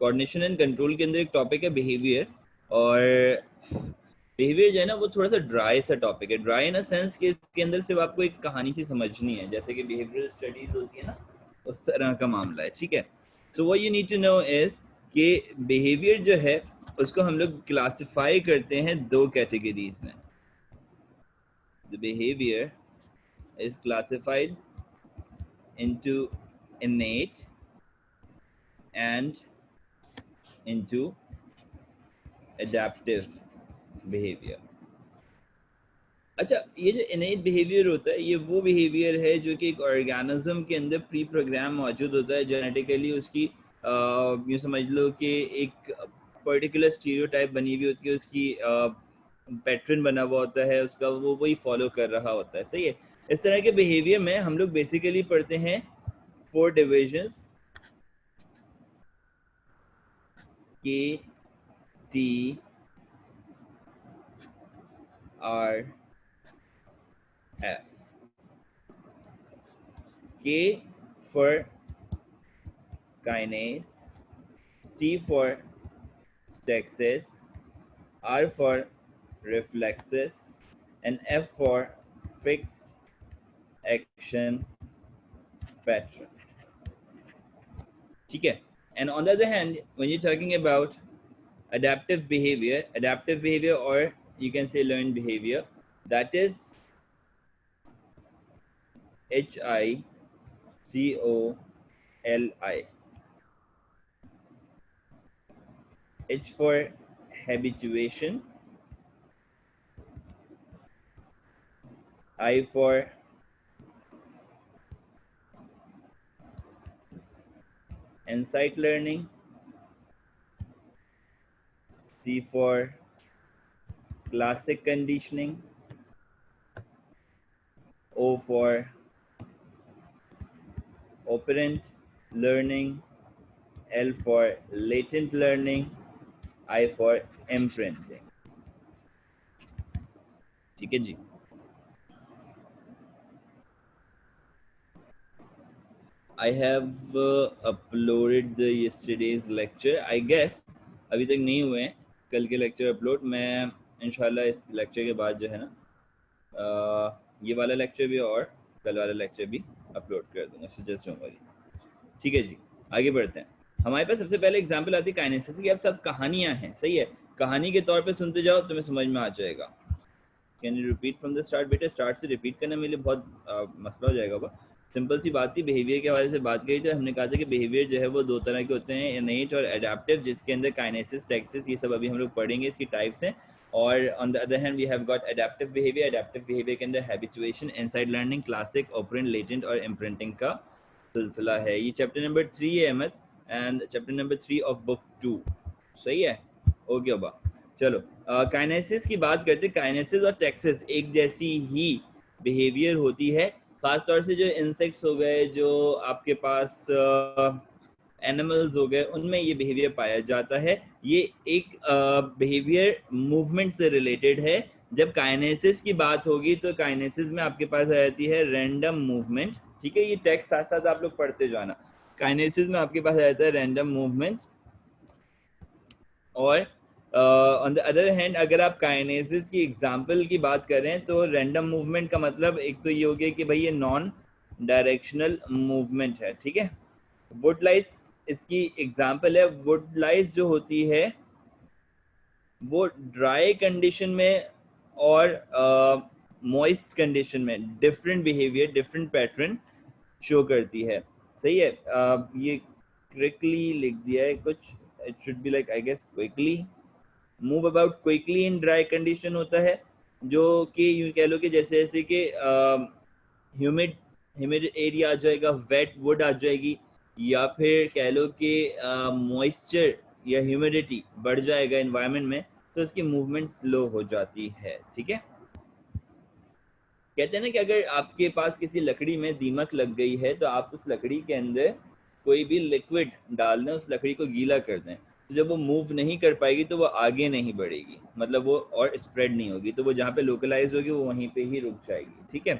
Coordination and control के अंदर एक टॉपिक है बिहेवियर, और बिहेवियर जो है ना वो थोड़ा सा ड्राई सा टॉपिक है। ड्राई इन अ सेंस कि इसके अंदर सिर्फ आपको एक कहानी सी समझनी है, जैसे कि बिहेवियरल स्टडीज होती है ना, उस तरह का मामला है, ठीक है। So what you need to know is कि बिहेवियर जो है उसको हम लोग क्लासिफाई करते हैं दो कैटेगरीज में। The behaviour is classified into innate and into adaptive behavior। अच्छा, ये जो इनेट बिहेवियर होता है ये वो बिहेवियर है जो कि एक ऑर्गेनिज्म के अंदर प्री प्रोग्राम मौजूद होता है जेनेटिकली। उसकी यूँ समझ लो कि एक पर्टिकुलर स्टीरियोटाइप बनी हुई होती है, उसकी पैटर्न बना हुआ होता है उसका, वो वही फॉलो कर रहा होता है, सही है। इस तरह के बिहेवियर में हम लोग बेसिकली पढ़ते हैं 4 divisions, K, T, R, F. K for kinase, T for Texas, R for reflexes, and F for fixed action pattern. ठीक है? And on the other hand, when you're talking about adaptive behavior, or you can say learned behavior, that is HICOLI. H for habituation, I for insight learning, C for classic conditioning, O for operant learning, L for latent learning, I for imprinting। ठीक है जी। I have uploaded the yesterday's lecture, I guess अभी तक नहीं हुए हैं कल के lecture upload. मैं इंशाल्लाह इस लेक्चर के बाद जो है ना ये वाला लेक्चर भी और कल वाला लेक्चर भी अपलोड कर दूंगा, सो जस्ट डोंट वरी। ठीक है जी, आगे बढ़ते हैं। हमारे पास सबसे पहले एग्जांपल आती है काइनेसिस की। अब सब कहानियां हैं, सही है, कहानी के तौर पे सुनते जाओ, तुम्हें समझ में आ जाएगा। Can you repeat from the start? बेटा स्टार्ट से रिपीट करना मेरे लिए बहुत मसला हो जाएगा। वो सिंपल सी बात थी, बिहेवियर के हवाले से बात करी तो हमने कहा था कि बिहेवियर जो है वो दो तरह के होते हैं, इनेट और एडेप्टिव, जिसके अंदर काइनेसिस, टेक्सिस, ये सब अभी हम लोग पढ़ेंगे, इसकी टाइप्स हैं। और on the other hand we have got adaptive behaviour. Adaptive behaviour के अंदर habituation, inside learning, classic, operant, latent और इम्प्रिंटिंग का सिलसिला है। ये चैप्टर नंबर 3 है Ahmad, and chapter number 3 of book 2, सही है? ओके बा, चलो काइनेसिस की बात करते हैं। काइनेसिस और टेक्सिस एक जैसी ही बिहेवियर होती है, खास तौर से जो इंसेक्ट्स हो गए, जो आपके पास एनिमल्स हो गए, उनमें ये बिहेवियर पाया जाता है। ये एक बिहेवियर मूवमेंट से रिलेटेड है। जब काइनेसिस की बात होगी तो काइनेसिस में आपके पास आ जाती है रैंडम मूवमेंट, ठीक है। ये टेक्स्ट साथ साथ आप लोग पढ़ते जाना। काइनेसिस में आपके पास आ जाता है रैंडम मूवमेंट, और ऑन द अदर हैंड अगर आप काइनेसिस की एग्जांपल की बात करें तो रैंडम मूवमेंट का मतलब एक तो ये हो गया कि भाई ये नॉन डायरेक्शनल मूवमेंट है, ठीक है। वुडलाइस इसकी एग्जांपल है। वुडलाइस जो होती है वो ड्राई कंडीशन में और मॉइस्ट कंडीशन में different behaviour, different pattern show करती है, सही है। ये क्विकली लिख दिया है कुछ, it should be like I guess quickly, move about quickly in dry condition होता है, जो कि यूं कह लो कि जैसे जैसे कि ह्यूमिड ह्यूमिड एरिया आ जाएगा, वेट वुड आ जाएगी, या फिर कह लो कि मॉइस्चर या ह्यूमिडिटी बढ़ जाएगा एनवायरनमेंट में, तो इसकी मूवमेंट स्लो हो जाती है, ठीक है। कहते हैं ना कि अगर आपके पास किसी लकड़ी में दीमक लग गई है तो आप उस लकड़ी के अंदर कोई भी लिक्विड डाल दें, उस लकड़ी को गीला कर दें, तो जब वो मूव नहीं कर पाएगी तो वो आगे नहीं बढ़ेगी, मतलब वो और स्प्रेड नहीं होगी, तो वो जहाँ पे लोकलाइज होगी वो वहीं पे ही रुक जाएगी, ठीक है।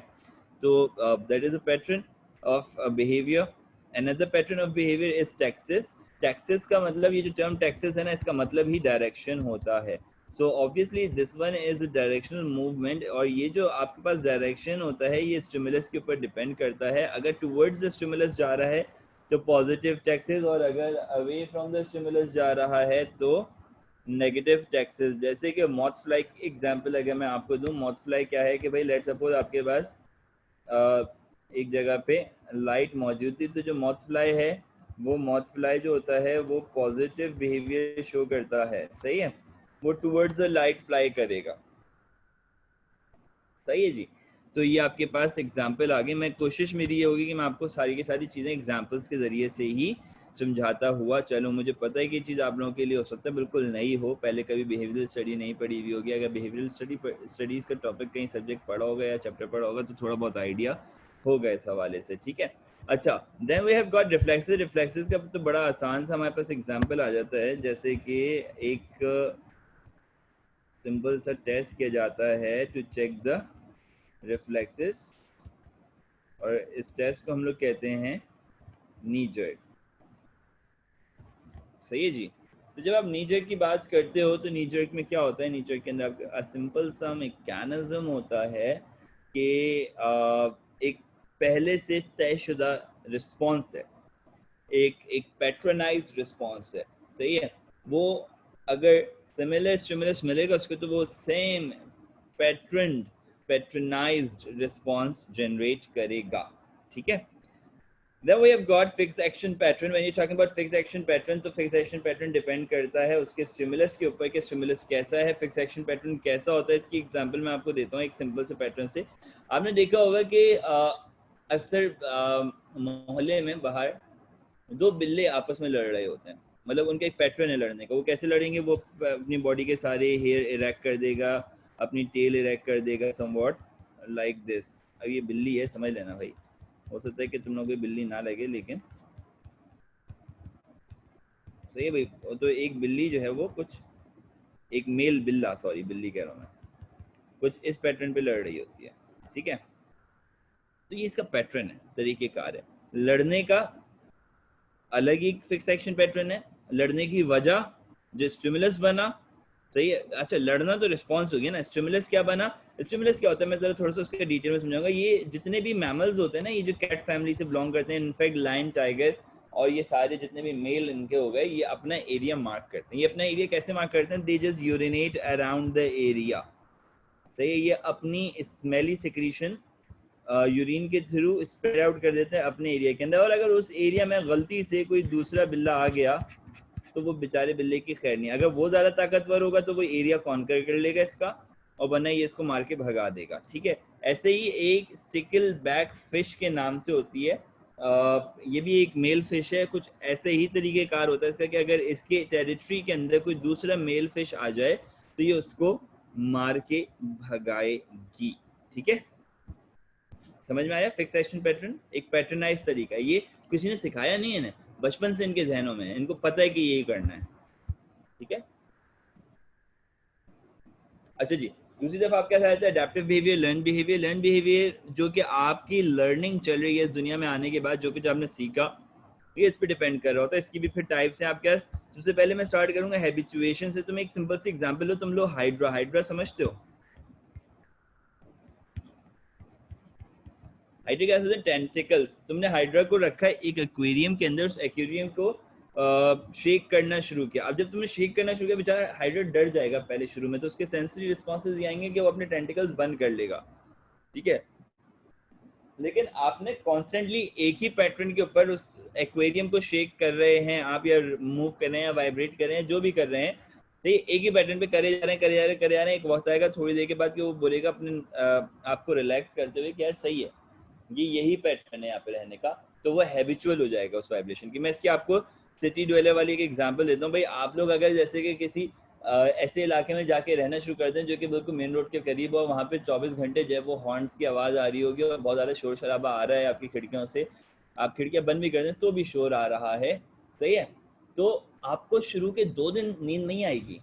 तो that is a pattern of behaviour. Another pattern of behavior is taxis. Taxes का मतलब, ये जो टर्म टैक्सेस है ना, इसका मतलब ही डायरेक्शन होता है। So obviously this one is directional movement, और ये जो आपके पास डायरेक्शन होता है ये स्टिमुलस के ऊपर डिपेंड करता है। अगर टुवर्ड्स द स्टिमुलस जा रहा है तो पॉजिटिव टैक्सेस, और अगर अवे फ्रॉम द स्टिमुलस जा रहा है तो नेगेटिव टैक्सेस। जैसे कि मॉथ फ्लाई की एग्जांपल अगर मैं आपको दूं, मॉथ फ्लाई क्या है कि भाई लेट सपोज आपके पास एक जगह पे लाइट मौजूद थी, तो जो मॉथ फ्लाई है वो मॉथ फ्लाई जो होता है वो पॉजिटिव बिहेवियर शो करता है, सही है, वो टुवर्ड्स द लाइट फ्लाई करेगा, सही है जी। तो ये आपके पास एग्जाम्पल आ गए। मैं कोशिश मेरी ये होगी कि मैं आपको सारी की सारी चीज़ें एग्जाम्पल्स के ज़रिए से ही समझाता हुआ चलो। मुझे पता है कि ये चीज़ आप लोगों के लिए हो सकता है बिल्कुल नई हो, पहले कभी बिहेवियरल स्टडी नहीं पढ़ी हुई होगी। अगर बिहेवियरल स्टडीज़ का टॉपिक कहीं सब्जेक्ट पढ़ा होगा या चैप्टर पढ़ा होगा तो थोड़ा बहुत आइडिया होगा इस हवाले से, ठीक है। अच्छा, then we have got reflexes. Reflexes का तो बड़ा आसान सा हमारे पास एग्जाम्पल आ जाता है, जैसे कि एक सिंपल सा टेस्ट किया जाता है टू चेक द रिफ्लेक्सेस, और इस टेस्ट को हम लोग कहते हैं नी जर्क, सही है जी। तो जब आप नी जर्क की बात करते हो तो नी जर्क में क्या होता है, नी जर्क के अंदर सिंपल सा मैकेनिज्म होता है कि एक पहले से तयशुदा रिस्पॉन्स है, एक एक पैट्रोनाइज रिस्पॉन्स है, सही है। वो अगर सिमिलर स्टिमुलस मिलेगा उसको तो वो same pattern patronised response generate करेगा, ठीक है। Then we have got fixed action pattern. When you're talking about fixed action pattern, तो fixed action pattern डिपेंड करता है उसके स्टिमुलस के ऊपर कि स्टिमुलस कैसा है, फिक्स एक्शन पैटर्न कैसा होता है। इसकी एग्जांपल मैं आपको देता हूँ एक सिंपल से पैटर्न से। आपने देखा होगा कि अक्सर मोहल्ले में बाहर दो बिल्ले आपस में लड़ रहे होते हैं, मतलब उनका एक पैटर्न है लड़ने का। वो कैसे लड़ेंगे, वो अपनी बॉडी के सारे हेयर इरेक्ट कर देगा, अपनी टेल इरेक्ट कर देगा, समवॉट लाइक दिस। अब ये बिल्ली है, समझ लेना भाई, हो सकता है कि तुम लोगों को बिल्ली ना लगे, लेकिन सही है भाई। तो एक बिल्ली जो है वो कुछ, एक मेल बिल्ला, सॉरी बिल्ली कह रहा हूँ मैं, कुछ इस पैटर्न पे लड़ रही होती है, ठीक है। तो ये इसका पैटर्न है, तरीकेकार है लड़ने का। अलग ही फिक्स एक्शन पैटर्न है, लड़ने की वजह जो स्टिमुलस बना, सही है। अच्छा, लड़ना तो रिस्पॉन्स हो गया ना, स्टिमुलस क्या बना, स्टिमुलस क्या होता है मैं जरा थोड़ा सा उसके डिटेल में समझाऊंगा। ये जितने भी मैमल्स होते हैं ना, ये जो कैट फैमिली से बिलोंग करते हैं, इनफैक्ट लायन, टाइगर और ये सारे जितने भी मेल इनके हो गए, ये अपना एरिया मार्क करते हैं। ये अपना एरिया कैसे मार्क करते हैं, they just urinate around the area, सही है। ये अपनी स्मेली सिक्रीशन यूरिन के थ्रू स्प्रेड आउट कर देते हैं अपने एरिया के अंदर, और अगर उस एरिया में गलती से कोई दूसरा बिल्ला आ गया तो वो बेचारे बिल्ले की खैर नहीं। अगर वो ज़्यादा ताकतवर होगा तो वो एरिया कॉन्कर कर लेगा इसका, और वरना ये इसको मार के भगा देगा, ठीक है। ऐसे ही एक स्टिकल बैक फिश के नाम से होती है, ये भी एक मेल फिश है। कुछ ऐसे ही तरीकेकार होता है इसका कि अगर इसके टेरिटरी के अंदर कोई दूसरा मेल फिश आ जाए तो ये उसको मार के भगाएगी, ठीक है। समझ में आया, फिक्स एक्शन पैटर्न एक पैटर्नाइज तरीका है। ये किसी ने सिखाया नहीं है ना, बचपन से इनके जहनों में है, इनको पता है कि यही करना है, ठीक है। अच्छा जी, दूसरी तरफ आपके साथ आता है adaptive behaviour, learn behaviour. Learn behaviour जो कि आपकी लर्निंग चल रही है इस दुनिया में आने के बाद, जो कि जो आपने सीखा ये इस पे डिपेंड कर रहा होता है। इसकी भी फिर टाइप्स हैं आपके पास। सबसे पहले मैं स्टार्ट करूंगा हैबिचुएशन से। तुम एक सिंपल सी एग्जांपल लो, तुम लोग हाइड्रा, हाइड्रा समझते हो, हाइड्रा क्या होता है, टेंटिकल्स। तुमने हाइड्रा को रखा है एक एक्वेरियम के अंदर, उस एक्वेरियम को शेक करना शुरू किया। अब जब तुमने शेक करना शुरू किया, बेचारा हाइड्रा डर जाएगा पहले शुरू में, तो उसके सेंसरी रिस्पॉन्सेज ये आएंगे कि वो अपने टेंटिकल्स बंद कर लेगा, ठीक है। लेकिन आपने कॉन्स्टेंटली एक ही पैटर्न के ऊपर उस एक्वेरियम को शेक कर रहे हैं आप, या मूव कर रहे हैं या वाइब्रेट कर रहे हैं, जो भी कर रहे हैं, तो ये एक ही पैटर्न पे करे जा रहे हैं, करे जा रहे हैं, करे जा रहे हैं। एक वक्त आएगा थोड़ी देर के बाद कि वो बोलेगा अपने आपको रिलैक्स करते हुए कि यार सही है, ये यही पैटर्न है यहाँ पे रहने का, तो वो हैबिचुअल हो जाएगा उस वाइब्रेशन की। मैं इसकी आपको सिटी ड्वेलर वाली एक एग्जांपल देता हूँ। भाई आप लोग अगर जैसे कि किसी ऐसे इलाके में जाके रहना शुरू कर दें जो कि बिल्कुल मेन रोड के करीब हो, वहाँ पे 24 घंटे जो है वो हॉर्न्स की आवाज़ आ रही होगी और बहुत ज़्यादा शोर शराबा आ रहा है आपकी खिड़कियों से, आप खिड़कियाँ बंद भी कर दें तो भी शोर आ रहा है, सही है। तो आपको शुरू के 2 दिन नींद नहीं आएगी,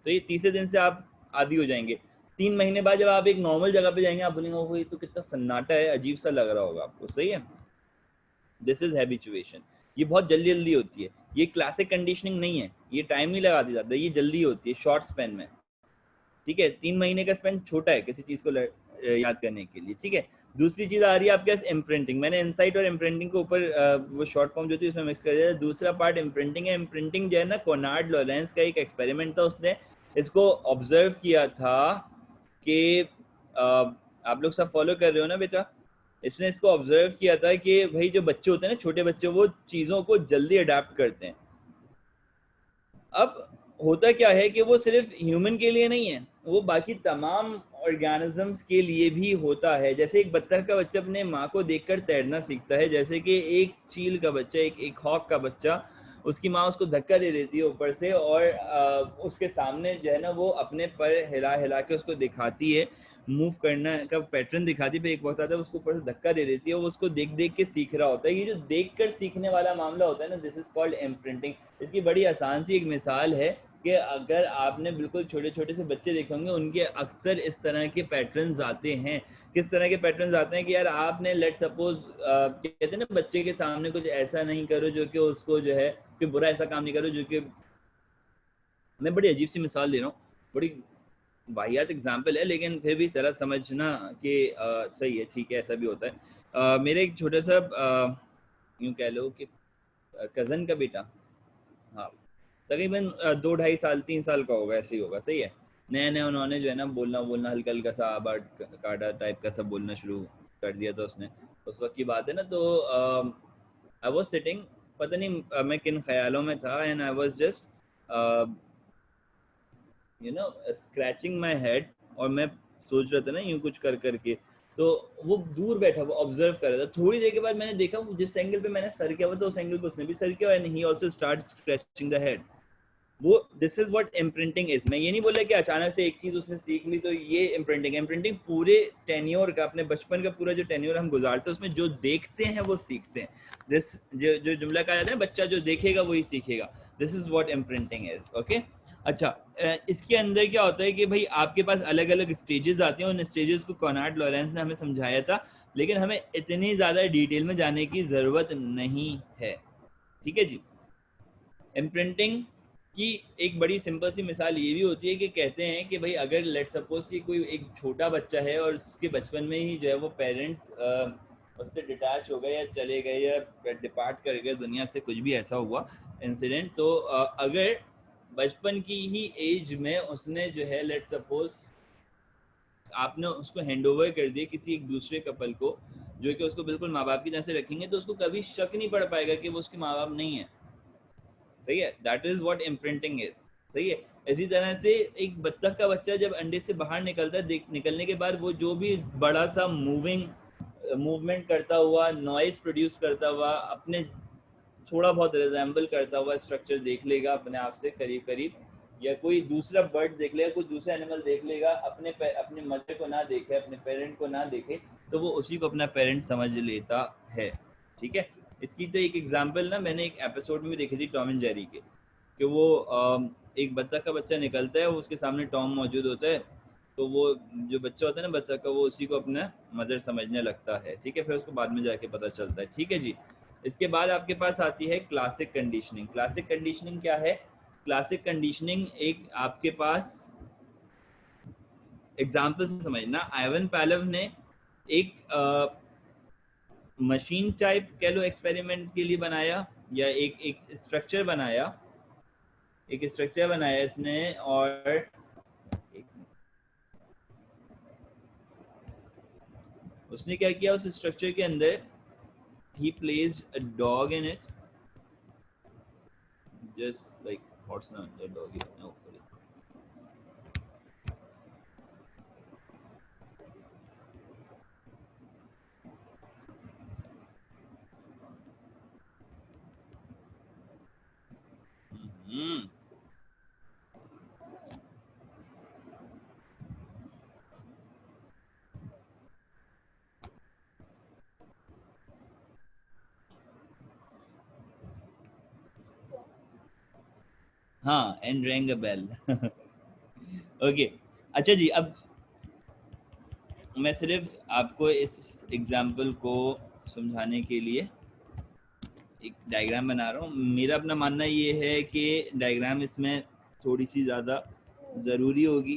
तो ये तीसरे दिन से आप आदी हो जाएंगे। 3 महीने बाद जब आप एक नॉर्मल जगह पे जाएंगे, आप बोलेंगे वो ये तो कितना सन्नाटा है, अजीब सा लग रहा होगा आपको, सही है। This is habituation. ये बहुत जल्दी जल्दी होती है, ये क्लासिक कंडीशनिंग नहीं है, ये टाइम नहीं लगाती ज़्यादा, ये जल्दी होती है शॉर्ट स्पेन में, ठीक है। 3 महीने का स्पेन छोटा है किसी चीज़ को याद करने के लिए, ठीक है। दूसरी चीज़ आ रही है आपके पास इम्प्रिंटिंग, मैंने इनसाइट और इम्प्रिंटिंग के ऊपर वो शॉर्ट फॉर्म जो थी उसमें मिक्स कर दिया। दूसरा पार्ट इम्प्रिंटिंग है। इम्प्रिंटिंग जो है ना, कोनार्ड लॉरेंस का एक एक्सपेरिमेंट था, उसने इसको ऑब्जर्व किया था कि आप लोग सब फॉलो कर रहे हो ना बेटा, इसने इसको ऑब्जर्व किया था कि भाई जो बच्चे होते हैं ना, छोटे बच्चे, वो चीज़ों को जल्दी अडेप्ट करते हैं। अब होता क्या है कि वो सिर्फ ह्यूमन के लिए नहीं है, वो बाकी तमाम ऑर्गेनिजम्स के लिए भी होता है। जैसे एक बत्तख का बच्चा अपने माँ को देखकर तैरना सीखता है, जैसे कि एक चील का बच्चा, एक हॉक का बच्चा, उसकी माँ उसको धक्का दे देती है ऊपर से, और उसके सामने जो है ना वो अपने पर हिला हिला के उसको दिखाती है, मूव करना का पैटर्न दिखाती है, फिर एक वक्त आता है उसको ऊपर से धक्का दे देती है, वो उसको देख देख के सीख रहा होता है। ये जो देख कर सीखने वाला मामला होता है ना, दिस इज कॉल्ड इम्प्रिंटिंग। इसकी बड़ी आसान सी एक मिसाल है कि अगर आपने बिल्कुल छोटे छोटे से बच्चे देखे होंगे, उनके अक्सर इस तरह के पैटर्न्स आते हैं। किस तरह के पैटर्न्स आते हैं कि यार आपने लेट सपोज कहते हैं ना, बच्चे के सामने कुछ ऐसा नहीं करो जो कि उसको जो है कि बुरा, ऐसा काम नहीं करो जो कि, मैं बड़ी अजीब सी मिसाल दे रहा हूँ, बड़ी वाहियात एग्जाम्पल है, लेकिन फिर भी जरा समझना कि सही है, ठीक है, ऐसा भी होता है। मेरे एक छोटा सा यूँ कह लो कि कज़न का बेटा, हाँ, तकरीबन 2 ढाई साल 3 साल का होगा, ऐसे ही होगा, सही है। नया नया उन्होंने जो है ना बोलना बोलना हल्का हल्का सा आबाद काटा टाइप का सब बोलना शुरू कर दिया था उसने। उस वक्त की बात है ना, तो आई वॉज सिटिंग, पता नहीं मैं किन ख्यालों में था, and I was just you know scratching my head, और मैं सोच रहा था ना यूं कुछ कर करके, तो वो दूर बैठा वो ऑब्जर्व कर रहा था। थोड़ी देर के बाद मैंने देखा वो जिस एंगल पे मैंने सर किया हुआ था, उस एंगल पे उसने भी सर किया, and he also start scratching the head. वो this is what imprinting is. मैं ये नहीं बोला कि अचानक से एक चीज उसने सीख ली तो ये इम्प्रिंटिंग। इम्प्रिंटिंग पूरे टेन्योर का, अपने बचपन का पूरा जो टेन्योर हम गुजारते हैं, उसमें जो देखते हैं वो सीखते हैं। दिस जो जो जुमला कहा जाता है, बच्चा जो देखेगा वही सीखेगा, this is what imprinting is. Okay, अच्छा, इसके अंदर क्या होता है कि भाई आपके पास अलग अलग स्टेजेस आते हैं, उन स्टेजेस को कॉनार्ड लॉरेंस ने हमें समझाया था, लेकिन हमें इतनी ज़्यादा डिटेल में जाने की ज़रूरत नहीं है, ठीक है जी। इम्प्रिंटिंग की एक बड़ी सिंपल सी मिसाल ये भी होती है कि कहते हैं कि भाई अगर लेट सपोज कि कोई एक छोटा बच्चा है और उसके बचपन में ही जो है वो पेरेंट्स उससे डिटैच हो गए या चले गए या डिपार्ट कर गए दुनिया से, कुछ भी ऐसा हुआ इंसिडेंट, तो अगर बचपन की ही एज में उसने जो है लेट सपोज आपने उसको हैंड ओवर कर दिया किसी एक दूसरे कपल को, जो कि उसको बिल्कुल माँ बाप की तरह से रखेंगे, तो उसको कभी शक नहीं पड़ पाएगा कि वो उसके माँ बाप नहीं है, सही है। That is what imprinting is, सही है। इसी तरह से एक बत्तख का बच्चा जब अंडे से बाहर निकलता है, निकलने के बाद वो जो भी बड़ा सा मूवमेंट करता हुआ, नॉइज प्रोड्यूस करता हुआ, अपने थोड़ा बहुत रिजेंबल करता हुआ स्ट्रक्चर देख लेगा अपने आप से करीब करीब, या कोई दूसरा बर्ड देख लेगा, कोई दूसरा एनिमल देख लेगा, अपने मदर को ना देखे, अपने पेरेंट को ना देखे, तो वो उसी को अपना पेरेंट समझ लेता है, ठीक है। इसकी तो एक एग्जांपल ना मैंने एक एपिसोड में भी देखी थी टॉम एंड जेरी के, कि वो एक बत्तख का बच्चा निकलता है, वो उसके सामने टॉम मौजूद होता है, तो वो जो बच्चा होता है ना बत्तख का, वो उसी को अपना मदर समझने लगता है, ठीक है। फिर उसको बाद में जाके पता चलता है, ठीक है जी। इसके बाद आपके पास आती है क्लासिक कंडीशनिंग। क्लासिक कंडीशनिंग क्या है? क्लासिक कंडीशनिंग एक आपके पास एग्जाम्पल से समझना, आइवन पैलव ने एक मशीन टाइप कह लो एक्सपेरिमेंट के लिए बनाया, या एक स्ट्रक्चर बनाया, इसने, और उसने क्या किया उस स्ट्रक्चर के अंदर, he placed a dog in it, just like what's not the dog is no sorry. हाँ, and rang a bell. Okay, अच्छा जी, अब मैं सिर्फ आपको इस एग्जाम्पल को समझाने के लिए एक डायग्राम बना रहा हूँ। मेरा अपना मानना ये है कि डायग्राम इसमें थोड़ी सी ज़्यादा ज़रूरी होगी,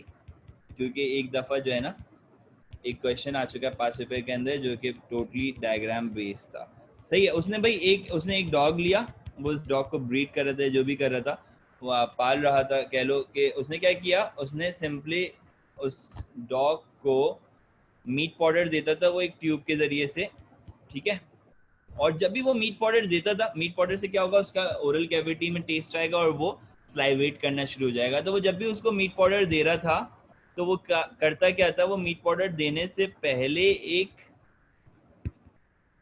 क्योंकि एक दफ़ा जो है ना एक क्वेश्चन आ चुका है पास पेपर के अंदर जो कि टोटली डायग्राम बेस्ड था। सही है, उसने भाई उसने एक डॉग लिया, वो उस डॉग को ब्रीड कर रहा था, जो भी कर रहा था, वो पाल रहा था, कह लो कि उसने क्या किया, उसने सिंपली उस डॉग को मीट पाउडर देता था वो एक ट्यूब के ज़रिए से, ठीक है। और जब भी वो मीट पाउडर देता था, मीट पाउडर से क्या होगा, उसका ओरल कैविटी में टेस्ट आएगा और वो स्लाइवेट करना शुरू हो जाएगा। तो वो जब भी उसको मीट पाउडर दे रहा था तो वो करता क्या था, वो मीट पाउडर देने से पहले एक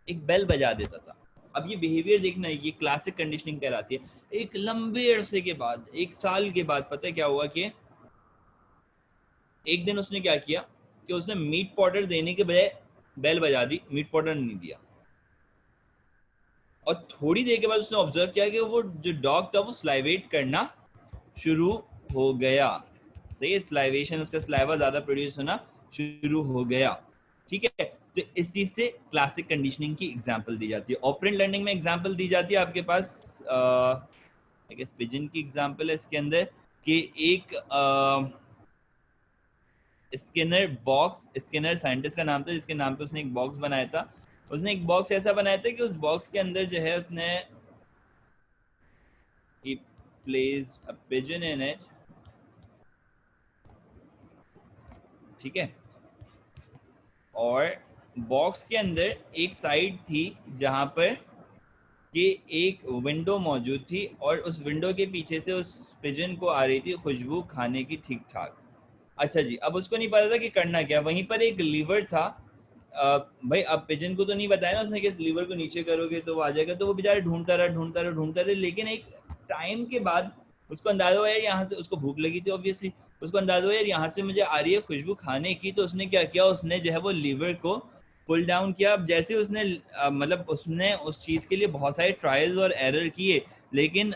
एक बेल बजा देता था। अब ये बिहेवियर देखना, ये क्लासिक कंडीशनिंग कहलाती है। एक लंबे अरसे के बाद, एक साल के बाद, पता है क्या हुआ कि एक दिन उसने क्या किया कि उसने मीट पाउडर देने के बजाय बेल बजा दी, मीट पाउडर नहीं दिया। और थोड़ी देर के बाद उसने ऑब्जर्व किया कि वो जो डॉग था वो स्लाइवेट करना शुरू हो गया। सही, स्लाइवेशन, उसका स्लाइवा ज्यादा प्रोड्यूस होना शुरू हो गया, ठीक है। तो इस चीज से क्लासिक कंडीशनिंग की एग्जांपल दी जाती है। ऑपरेंट लर्निंग में एग्जांपल दी जाती है आपके पास पिजन की एग्जांपल है इसके अंदर कि एक स्किनर साइंटिस्ट का नाम था, जिसके नाम पे उसने एक बॉक्स बनाया था। उसने एक बॉक्स ऐसा बनाया था कि उस बॉक्स के अंदर जो है उसने he placed a pigeon in it, ठीक है। और बॉक्स के अंदर एक साइड थी जहां पर कि एक विंडो मौजूद थी और उस विंडो के पीछे से उस पिजन को आ रही थी खुशबू खाने की, ठीक ठाक। अच्छा जी, अब उसको नहीं पता था कि करना क्या। वहीं पर एक लीवर था। भाई अब पिजन को तो नहीं बताया ना उसने कि लीवर को नीचे करोगे तो वो आ जाएगा, तो वो बेचारा ढूंढता रहा, लेकिन एक टाइम के बाद उसको अंदाजा हुआ यार यहाँ से, उसको भूख लगी थी ऑब्वियसली, उसको अंदाजा हुआ यार यहाँ से मुझे आ रही है खुशबू खाने की। तो उसने क्या किया, उसने जो है वो लीवर को पुल डाउन किया। अब जैसे उसने मतलब उसने उस चीज़ के लिए बहुत सारे ट्रायल्स और एरर किए, लेकिन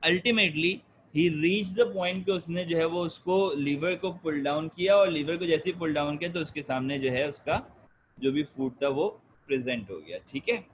ultimately he reach the point कि उसने जो है वो उसको लीवर को पुल डाउन किया, और लीवर को जैसे ही पुल डाउन किया तो उसके सामने जो है उसका जो भी फूड था वो प्रेजेंट हो गया, ठीक है।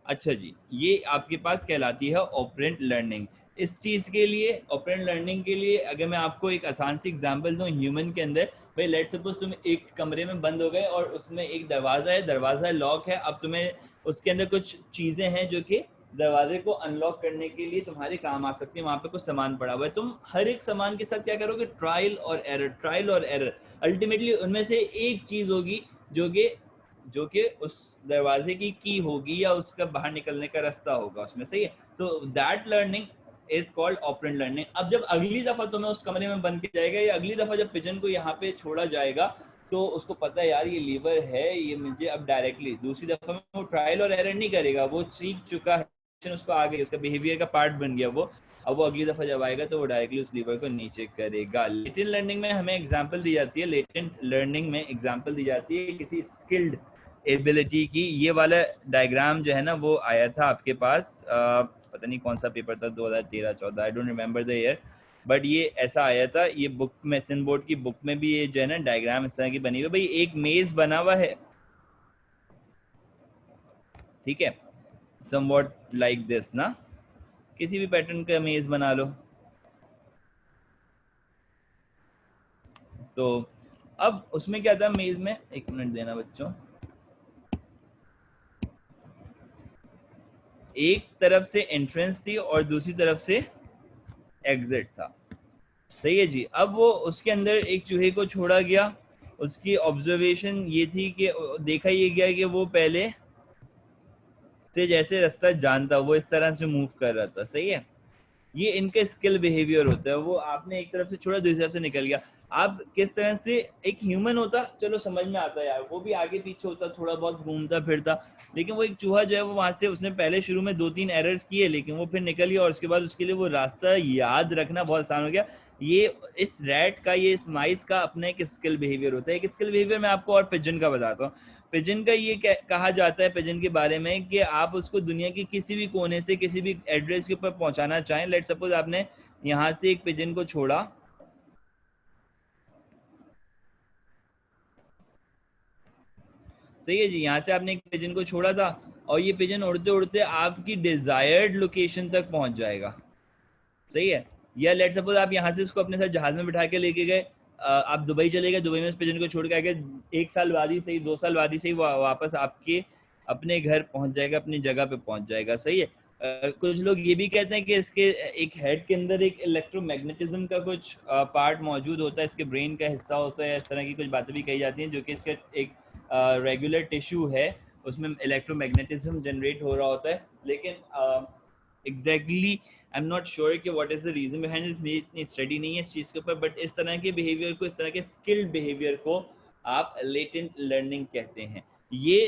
अच्छा जी, ये आपके पास कहलाती है ऑपरेंट लर्निंग। इस चीज़ के लिए, ऑपरेंट लर्निंग के लिए, अगर मैं आपको एक आसान सी एग्जांपल दूं ह्यूमन के अंदर, भाई लेट सपोज तुम एक कमरे में बंद हो गए और उसमें एक दरवाज़ा है, दरवाज़ा लॉक है। अब तुम्हें उसके अंदर कुछ चीज़ें हैं जो कि दरवाजे को अनलॉक करने के लिए तुम्हारे काम आ सकती है। वहाँ पे कुछ सामान पड़ा हुआ है, तुम हर एक सामान के साथ क्या करोगे, ट्रायल और एरर, ट्रायल और एरर। अल्टीमेटली उनमें से एक चीज़ होगी जो कि उस दरवाजे की होगी या उसका बाहर निकलने का रास्ता होगा उसमें, सही है। तो that learning is called operant learning. अब जब अगली दफा तुम्हें उस कमरे में बंद किया जाएगा, या अगली दफा जब पिजन को यहाँ पे छोड़ा जाएगा, तो उसको पता है यार ये लीवर है, ये मुझे अब डायरेक्टली दूसरी दफा में वो ट्रायल और एरर नहीं करेगा, वो सीख चुका है, उसको आ गई, उसका बिहेवियर का पार्ट बन गया वो। अब वो अगली दफा जब आएगा तो वो डायरेक्टली उस लीवर को नीचे करेगा। लेटेंट लर्निंग में हमें एग्जांपल दी जाती है, लेटेंट लर्निंग में एग्जांपल दी जाती है किसी स्किल्ड एबिलिटी की। ये वाला डायग्राम जो है ना वो आया था आपके पास, पता नहीं कौन सा पेपर था, 2013-14, I don't remember the year, but ये ऐसा आया था। ये बुक में, सिन बोर्ड की बुक में भी ये जो है ना डायग्राम इस तरह की बनी हुई। भाई एक मेज बना हुआ है, ठीक है, समवॉट लाइक दिस ना, किसी भी पैटर्न का मेज बना लो। तो अब उसमें क्या था मेज में, एक मिनट देना बच्चों, एक तरफ से एंट्रेंस थी और दूसरी तरफ से एग्जिट था, सही है जी। अब वो उसके अंदर एक चूहे को छोड़ा गया, उसकी ऑब्जर्वेशन ये थी कि देखा ये गया कि वो पहले से जैसे रास्ता जानता, वो इस तरह से मूव कर रहा था, सही है। ये इनका स्किल बिहेवियर होता है। वो आपने एक तरफ से छोड़ा, दूसरी तरफ से निकल गया। आप किस तरह से, एक ह्यूमन होता चलो समझ में आता है यार, वो भी आगे पीछे होता, थोड़ा बहुत घूमता फिरता, लेकिन वो एक चूहा जो है वो वहां से, उसने पहले शुरू में 2-3 एरर्स किए, लेकिन वो फिर निकल गया और उसके बाद उसके लिए वो रास्ता याद रखना बहुत आसान हो गया। ये इस रैट का, ये इस माइस का अपना एक स्किल बिहेवियर होता है। एक स्किल बिहेवियर मैं आपको और पिजन का बताता हूँ। पिजन का ये कहा जाता है पिजन के बारे में कि आप उसको दुनिया की किसी भी कोने से किसी भी एड्रेस के ऊपर पहुंचाना चाहें, लेट सपोज आपने यहाँ से एक पिजन को छोड़ा, सही है जी, यहाँ से आपने एक पिजन को छोड़ा था और ये पिजन उड़ते उड़ते आपकी डिजायर्ड लोकेशन तक पहुंच जाएगा, सही है। या लेट सपोज आप यहाँ से इसको अपने साथ जहाज में बिठा के लेके गए, आप दुबई चले गए, दुबई में इस पिजन को छोड़ के आ गए, 1 साल बाद ही सही, 2 साल बाद ही सही, वो वापस आपके अपने घर पहुंच जाएगा, अपनी जगह पे पहुंच जाएगा, सही है। कुछ लोग ये भी कहते हैं कि इसके एक हेड के अंदर एक इलेक्ट्रोमैग्नेटिज्म का कुछ पार्ट मौजूद होता है, इसके ब्रेन का हिस्सा होता है, इस तरह की कुछ बातें भी कही जाती हैं, जो कि इसका एक रेगुलर टिश्यू है, उसमें इलेक्ट्रोमैग्नेटिज्म जनरेट हो रहा होता है। लेकिन exactly I am not sure कि what is the reason behind this, मेरी इतनी स्टडी नहीं है इस चीज़ के ऊपर, बट इस तरह के बिहेवियर को, इस तरह के स्किल्ड बिहेवियर को आप लेटेंट लर्निंग कहते हैं। ये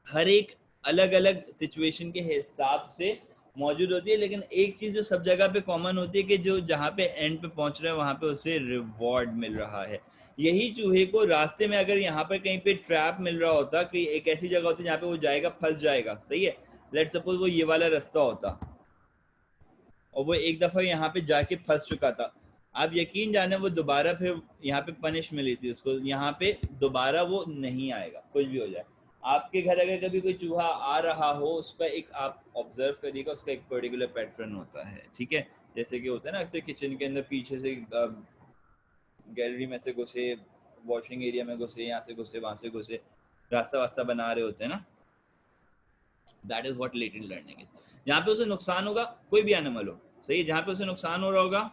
हर एक अलग अलग सिचुएशन के हिसाब से मौजूद होती है, लेकिन एक चीज़ जो सब जगह पे कॉमन होती है कि जो जहाँ पे एंड पे पहुंच रहा है वहाँ पे उसे रिवॉर्ड मिल रहा है। यही चूहे को रास्ते में अगर यहाँ पर कहीं पे ट्रैप मिल रहा होता, कि एक ऐसी जगह होती है जहाँ पे वो जाएगा, फंस जाएगा, सही है, लेट सपोज वो ये वाला रास्ता होता और वो एक दफ़ा यहाँ पे जाके फंस चुका था, आप यकीन जाने वो दोबारा फिर यहाँ पे पनिश मिली थी उसको, यहाँ पे दोबारा वो नहीं आएगा, कुछ भी हो जाए। आपके घर अगर कभी कोई चूहा आ रहा हो, उसका एक आप ऑब्जर्व करिएगा, उसका एक पर्टिकुलर पैटर्न होता है, ठीक है। जैसे कि होता है ना, अक्सर किचन के अंदर पीछे से गैलरी में से घुसे, वॉशिंग एरिया में घुसे, यहाँ से घुसे, वहाँ से घुसे, रास्ता वास्ता बना रहे होते हैं ना, that is what latent learning is. जहाँ पे उसे नुकसान होगा, कोई भी एनिमल हो, सही है, जहाँ पे उसे नुकसान हो रहा होगा,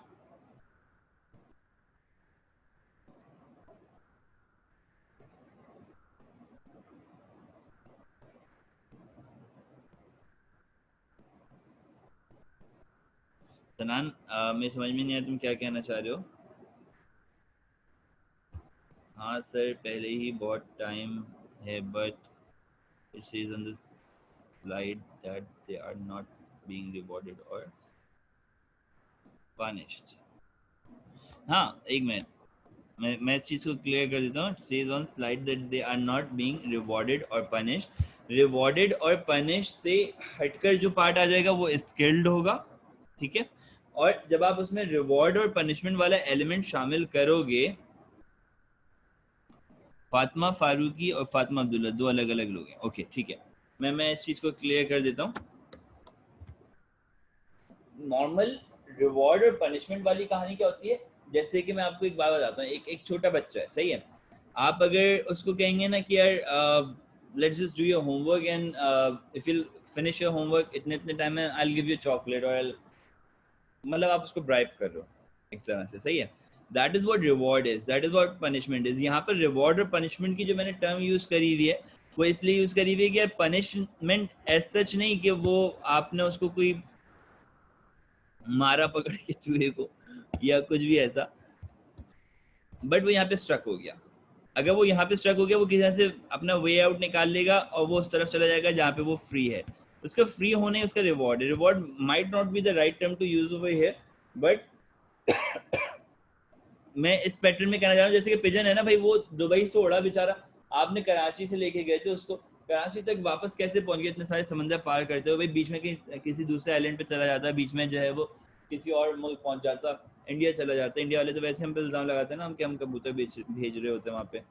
सनान मैं समझ में नहीं आया तुम क्या कहना चाह रहे हो। हाँ सर, पहले ही बहुत टाइम है, but it says on the slide that they are not being rewarded और पनिश्ड। हाँ एक मिनट, मैं इस चीज़ को क्लियर कर देता हूँ। Says on slide that they are not being rewarded और पनिश्ड, रिवॉर्डेड और पनिश से हटकर जो पार्ट आ जाएगा वो स्किल्ड होगा, ठीक है। और जब आप उसमें रिवॉर्ड और पनिशमेंट वाला एलिमेंट शामिल करोगे, फातिमा फारूकी और फातिमा अब्दुल्ला दो अलग अलग लोग हैं, ओके ठीक है। मैं इस चीज़ को क्लियर कर देता हूँ। नॉर्मल रिवॉर्ड और पनिशमेंट वाली कहानी क्या होती है, जैसे कि मैं आपको एक बात बताता हूँ, एक छोटा बच्चा है, सही है, आप अगर उसको कहेंगे ना कि यार let's just do your homework and if you finish your homework इतने इतने टाइम में I will give you chocolate, और मतलब आप उसको ब्राइब कर रहे हो एक तरह से, सही है। That is what reward is, that is what punishment is. यहाँ पर रिवॉर्ड और पनिशमेंट की जो मैंने टर्म यूज करी हुई है, वो इसलिए यूज करी हुई है कि यार पनिशमेंट एज सच नहीं कि वो आपने उसको कोई मारा पकड़ के चूहे को या कुछ भी ऐसा, बट वो यहाँ पे स्ट्रक हो गया। अगर वो यहाँ पे स्ट्रक हो गया, वो किसी तरह से अपना वे आउट निकाल लेगा और वो उस तरफ चला जाएगा जहाँ पे वो फ्री है। उसका फ्री होने उसका रिवॉर्ड है। Reward might not be the right term to use over here, but मैं इस पैटर्न में कहना चाह रहा हूँ, जैसे कि पिजन है ना भाई, वो दुबई से उड़ा बेचारा, आपने कराची से लेके गए थे उसको, कराची तक वापस कैसे पहुंच गया इतने सारे समंदर पार करते हुए, भाई बीच में किसी दूसरे आइलैंड पे चला जाता, बीच में जो है वो किसी और मुल्क पहुंच जाता, इंडिया चला जाता। इंडिया वाले तो वैसे हम पे इल्ज़ाम लगाते हैं ना, हम कि हम कबूतर भेज रहे होते हैं वहाँ पे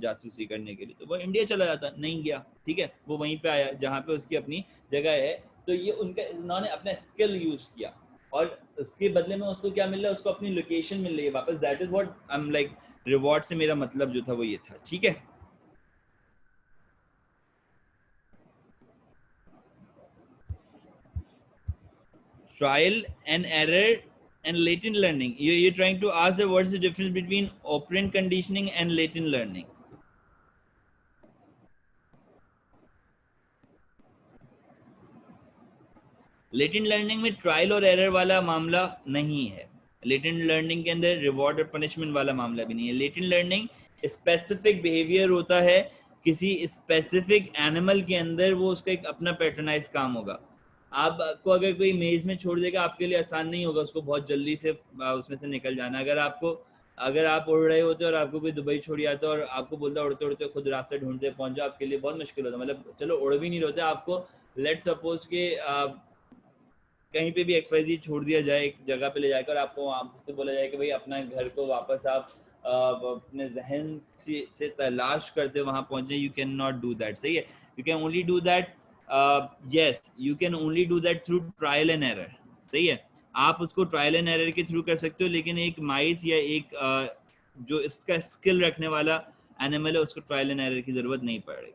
जासूसी करने के लिए, तो वो इंडिया चला जाता, नहीं गया, ठीक है, वो वहीं पे आया जहाँ पे उसकी अपनी जगह है। तो ये उनका, उन्होंने अपना स्किल यूज किया और उसके बदले में उसको क्या मिल रहा है, उसको अपनी लोकेशन मिल रही है वापस। That is what I am like, reward से मेरा मतलब जो था वो ये था, ठीक है। Trial and error and latent learning, you're trying to ask that what is the difference between operant conditioning and latent learning. Latent learning में ट्रायल और एरर वाला मामला नहीं है। लेटेंट लर्निंग के अंदर रिवॉर्ड और पनिशमेंट वाला मामला भी नहीं है। लेटेंट लर्निंग स्पेसिफिक बिहेवियर होता है किसी स्पेसिफिक एनिमल के अंदर, वो उसका एक अपना पैटर्नाइज काम होगा। आपको अगर कोई मेज में छोड़ देगा, आपके लिए आसान नहीं होगा उसको बहुत जल्दी से उसमें से निकल जाना। अगर आप उड़ रहे होते और आपको कोई दुबई छोड़ आता और आपको बोलता उड़ते उड़ते खुद रास्ते ढूंढते पहुंच जाओ, आपके लिए बहुत मुश्किल होता। मतलब चलो उड़ भी नहीं रहे होते, आपको लेट सपोज के कहीं पे भी XYZ छोड़ दिया जाए, एक जगह पे ले जाकर आपको वहाँ से बोला जाए कि भाई अपना घर को वापस आप अपने जहन से तलाश करते वहाँ पहुँचे, you can not do that, सही है। You can only do that, yes, you can only do that through trial and error. सही है, आप उसको ट्रायल एंड एरर के थ्रू कर सकते हो, लेकिन एक माइस या एक जो इसका स्किल रखने वाला एनिमल है उसको ट्रायल एंड एरर की जरूरत नहीं पड़ेगी।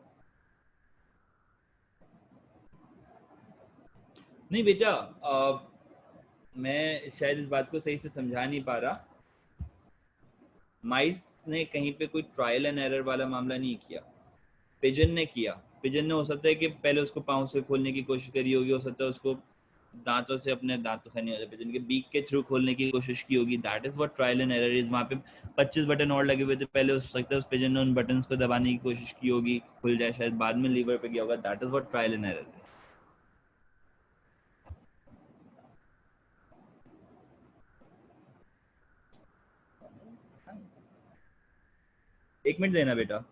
नहीं बेटा, मैं शायद इस बात को सही से समझा नहीं पा रहा। माइस ने कहीं पे कोई ट्रायल एंड एरर वाला मामला नहीं किया, पिजन ने किया। पिजन ने हो सकता है कि पहले उसको पाँव से खोलने की कोशिश करी होगी, हो सकता है उसको दांतों से, अपने दांतों से नहीं होता, पिजन के बीक के थ्रू खोलने की कोशिश की होगी। That is what trial and error is. वहाँ पे 25 बटन और लगे हुए थे, पहले हो सकता है उस पिजन ने उन बटन्स को दबाने की कोशिश की होगी, खुल जाए, शायद बाद में लीवर पे गया होगा। That is what trial and error is. एक मिनट देना बेटा।